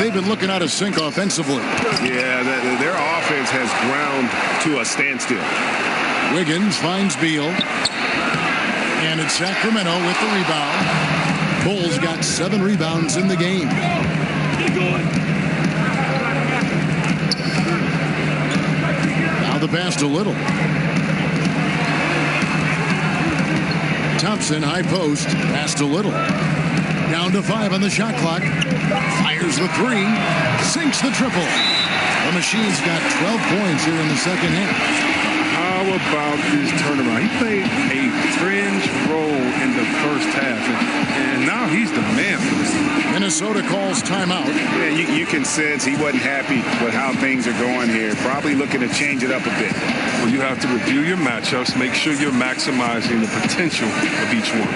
They've been looking out of sync offensively. Yeah, their offense has ground to a standstill. Wiggins finds Beal. And it's Sacramento with the rebound. Bulls got 7 rebounds in the game. Now the pass to Little. Thompson, high post, pass to Little. Down to 5 on the shot clock. Fires the 3. Sinks the triple. The Machine's got 12 points here in the second half. How about this turnaround? He played a fringe role in the first half, and now he's the man for this team. Minnesota calls timeout. Yeah, you can sense he wasn't happy with how things are going here. Probably looking to change it up a bit. Well, you have to review your matchups, make sure you're maximizing the potential of each one.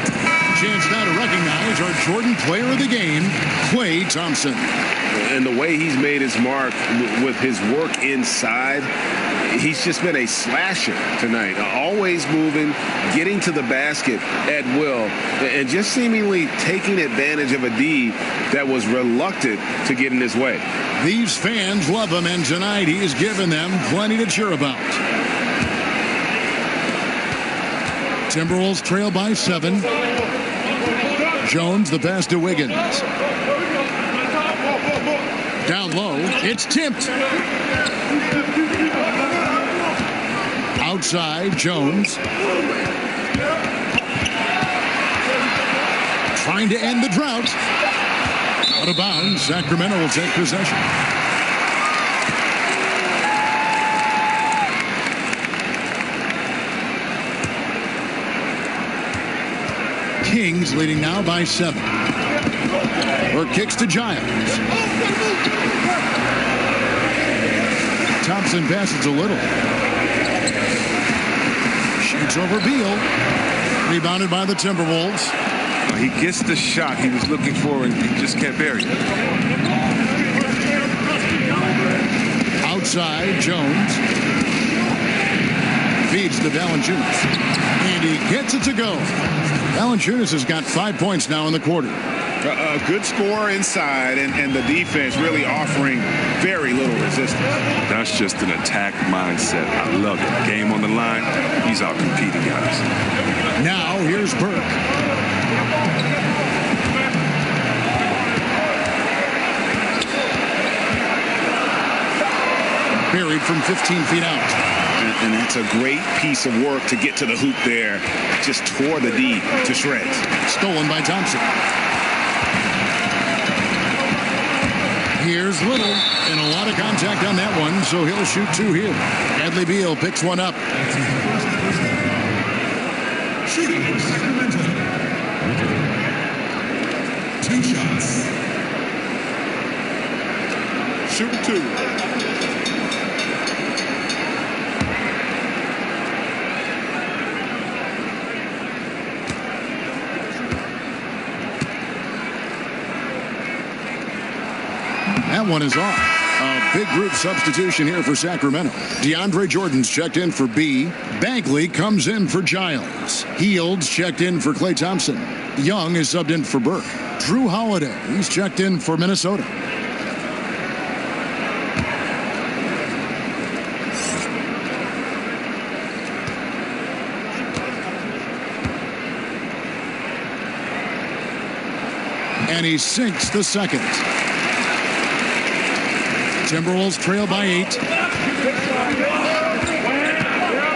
Chance now to recognize our Jordan player of the game, Klay Thompson. And the way he's made his mark with his work inside, he's just been a slasher tonight. Always moving, getting to the basket at will, and just seemingly taking advantage of a D that was reluctant to get in his way. These fans love him, and tonight he's given them plenty to cheer about. Timberwolves trail by 7. Jones, the pass to Wiggins. Down low, it's tipped. Outside, Jones. Trying to end the drought. Out of bounds, Sacramento will take possession. Kings leading now by 7. Or kicks to Giles. Thompson passes a Little. Shoots over Beal. Rebounded by the Timberwolves. He gets the shot he was looking for, and he just can't bury it. Outside, Jones. Feeds to Valanciunas. And he gets it to go. Valanciunas has got 5 points now in the quarter. A good score inside, and the defense really offering very little resistance. That's just an attack mindset. I love it. Game on the line. He's out competing guys. Now here's Burke. Buried from 15 feet out. And that's a great piece of work to get to the hoop there. Just tore the D to shreds. Stolen by Thompson. Here's Little, and a lot of contact on that one, so he'll shoot 2 here. Bradley Beal picks one up. Shooting for Sacramento. 2 shots. Shooting 2. That one is off. A big group substitution here for Sacramento. DeAndre Jordan's checked in for B. Bagley comes in for Giles. Heald's checked in for Klay Thompson. Young is subbed in for Burke. Drew Holiday, he's checked in for Minnesota. And he sinks the second. Timberwolves trail by 8.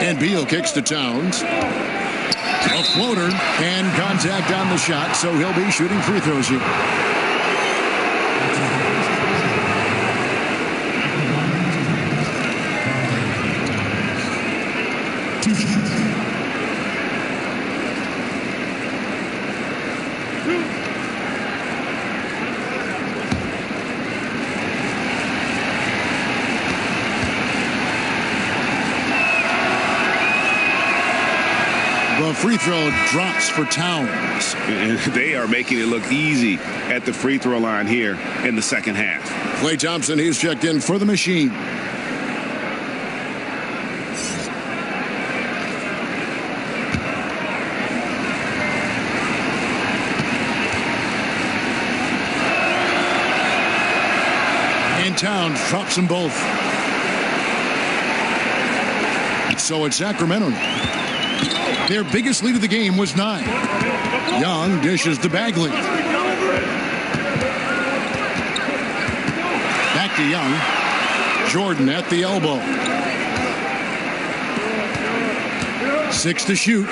And Beal kicks to Towns. A floater and contact on the shot, so he'll be shooting free throws here. The free throw drops for Towns. And they are making it look easy at the free throw line here in the second half. Klay Thompson, he's checked in for the Machine. And Towns drops them both. So it's Sacramento now. Their biggest lead of the game was 9. Young dishes to Bagley. Back to Young. Jordan at the elbow. 6 to shoot.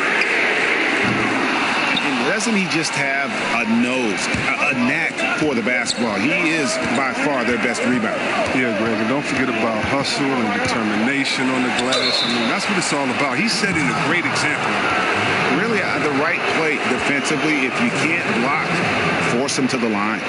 Doesn't he just have a nose, a knack for the basketball? He is by far their best rebounder. Yeah, Greg, and don't forget about hustle and determination on the glass. I mean, that's what it's all about. He's setting a great example. Really, the right play defensively. If you can't block, force him to the line.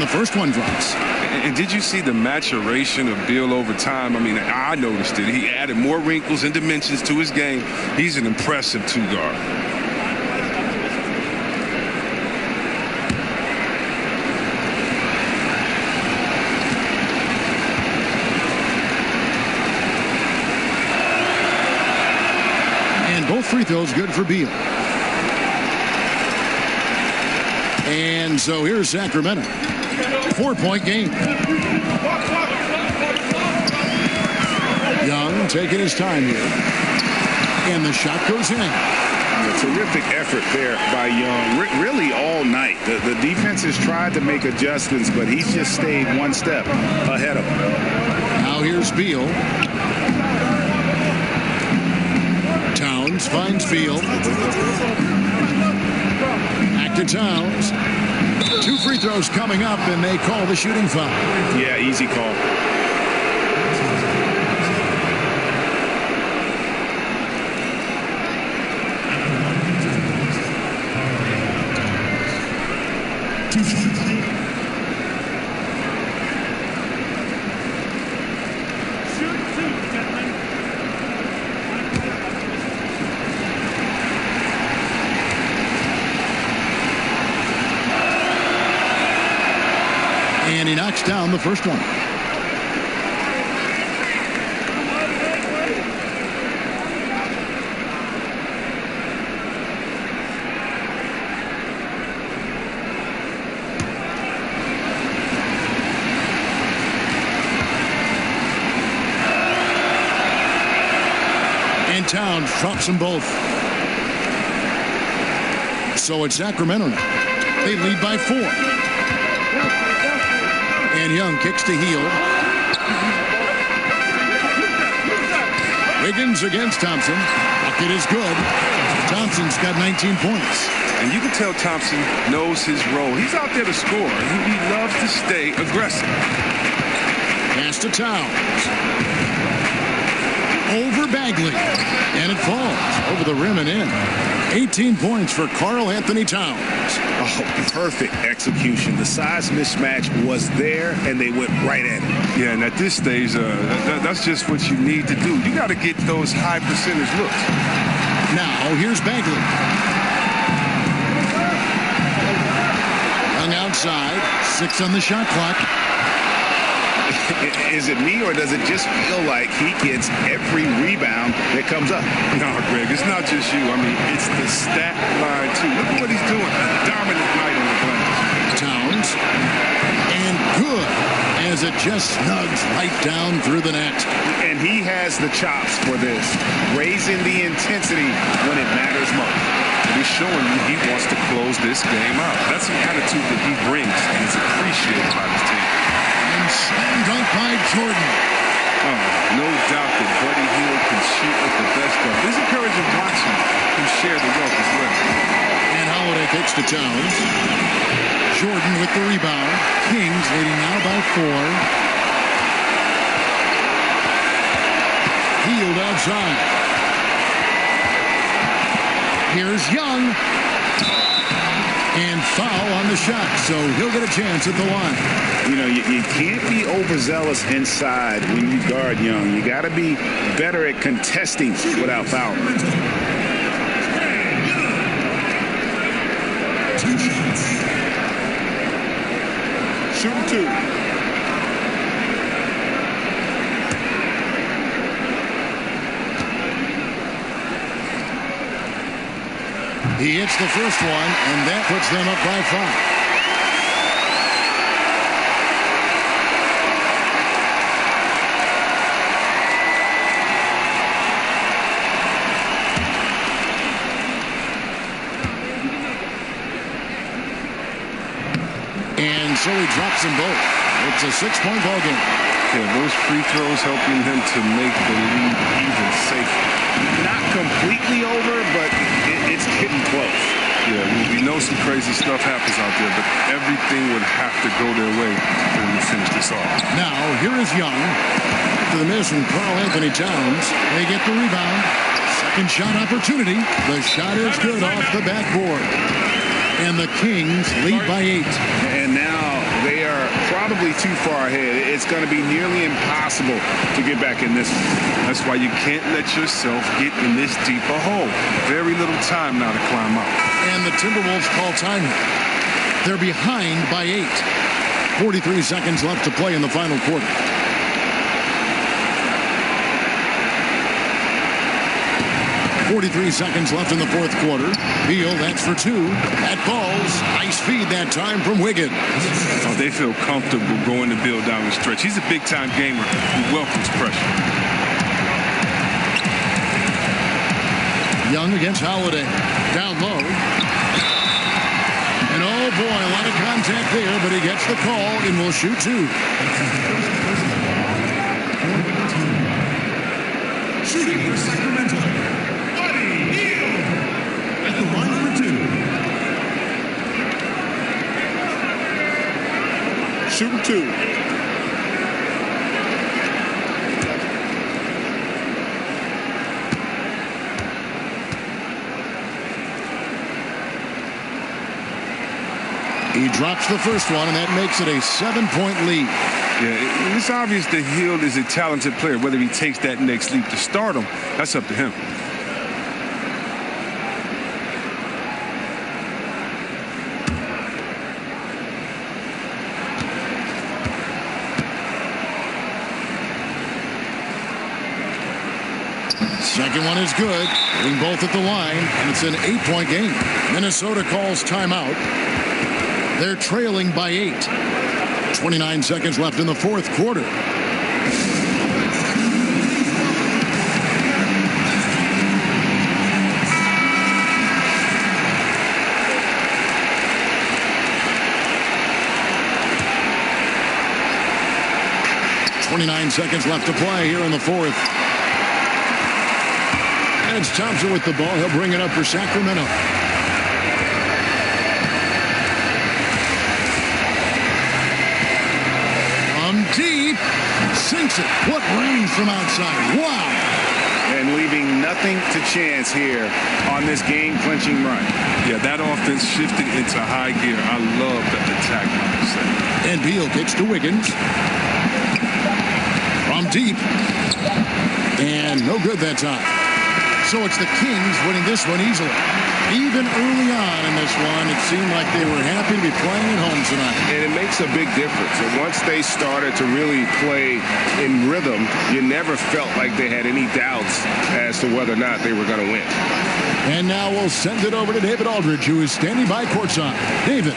The first one drops. And did you see the maturation of Beal over time? I mean, I noticed it. He added more wrinkles and dimensions to his game. He's an impressive two-guard. And both free throws good for Beal. And so here's Sacramento. 4-point game. Young taking his time here. And the shot goes in. A terrific effort there by Young. Really all night. The defense has tried to make adjustments, but he's just stayed one step ahead of them. Now here's Beal. Towns finds Beal. Back to Towns. 2 free throws coming up, and they call the shooting foul. Yeah, easy call. And he knocks down the first one. And Towns drops them both. So it's Sacramento now. They lead by 4. And Young kicks to Hield. Wiggins against Thompson. Bucket is good. Thompson's got 19 points. And you can tell Thompson knows his role. He's out there to score. He loves to stay aggressive. Pass to Towns. Over Bagley. And it falls over the rim and in. 18 points for Karl Anthony Towns. Oh, perfect execution. The size mismatch was there, and they went right at it. Yeah, and at this stage, that's just what you need to do. You got to get those high percentage looks. Now, here's Bagley. Young outside. 6 on the shot clock. Is it me, or does it just feel like he gets every rebound that comes up? No, Greg, it's not just you. I mean, it's the stat line, too. Look at what he's doing. A dominant night on the glass. Towns. And good, as it just snugs right down through the net. And he has the chops for this, raising the intensity when it matters most. And he's showing you he wants to close this game out. That's the attitude that he brings, and it's appreciated by his team. And slam dunk by Jordan. Oh, no doubt that Buddy Hield can shoot with the best of. It's encouraging watching him share the wealth as well. And Holiday kicks to Towns. Jordan with the rebound. Kings leading now by 4. Hield outside. Here's Young. And foul on the shot, so he'll get a chance at the line. You know, you can't be overzealous inside when you guard Young. You got to be better at contesting without fouling. 2 shots. Shooting 2. He hits the first one, and that puts them up by 5. And so he drops them both. It's a 6-point ball game. Yeah, those free throws helping him to make the lead even safer. Not completely over, but it's getting close. Yeah, we know some crazy stuff happens out there, but everything would have to go their way when we finish this off. Now, here is Young. To the miss from Karl Anthony Towns. They get the rebound. Second shot opportunity. The shot is good off the backboard. And the Kings lead by 8. And now they are probably too far ahead. It's going to be nearly impossible to get back in this one. That's why you can't let yourself get in this deep a hole. Very little time now to climb out. And the Timberwolves call time. They're behind by 8. 43 seconds left to play in the final quarter. .43 seconds left in the fourth quarter. Beal, that's for 2. That falls. Nice feed that time from Wiggins. Oh, they feel comfortable going to Beal down the stretch. He's a big-time gamer who welcomes pressure. Young against Holiday. Down low. And oh boy, a lot of contact there, but he gets the call and will shoot 2. Shooting for Sacramento. At the line for 2. Shooting 2. He drops the first one, and that makes it a 7-point lead. Yeah, it's obvious that Hield is a talented player. Whether he takes that next leap to stardom, that's up to him. Second one is good. Hitting both at the line, and it's an 8-point game. Minnesota calls timeout. They're trailing by 8. 29 seconds left in the fourth quarter. .29 seconds left to play here in the fourth. It's Thompson with the ball. He'll bring it up for Sacramento. From deep. Sinks it. What range from outside. Wow. And leaving nothing to chance here on this game-clinching run. Yeah, that offense shifted into high gear. I love that attack mindset. And Beal gets to Wiggins. From deep. And no good that time. So it's the Kings winning this one easily. Even early on in this one, it seemed like they were happy to be playing at home tonight. And it makes a big difference. And once they started to really play in rhythm, you never felt like they had any doubts as to whether or not they were going to win. And now we'll send it over to David Aldridge, who is standing by courtside. David.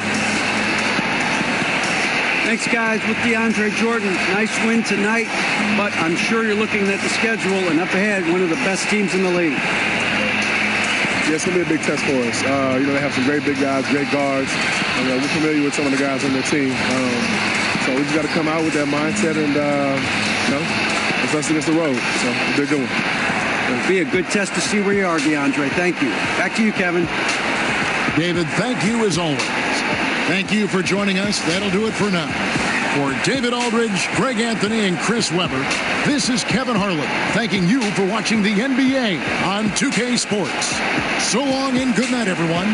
Thanks, guys. With DeAndre Jordan, nice win tonight, but I'm sure you're looking at the schedule and up ahead, one of the best teams in the league. Yeah, it's going to be a big test for us. They have some great big guys, great guards. We're familiar with some of the guys on their team. So we just got to come out with that mindset and, it's us against the road. So they're good one. It'll be a good test to see where you are, DeAndre. Thank you. Back to you, Kevin. David, thank you as always. Thank you for joining us. That'll do it for now. For David Aldridge, Greg Anthony, and Chris Webber, this is Kevin Harlan thanking you for watching the NBA on 2K Sports. So long and good night, everyone.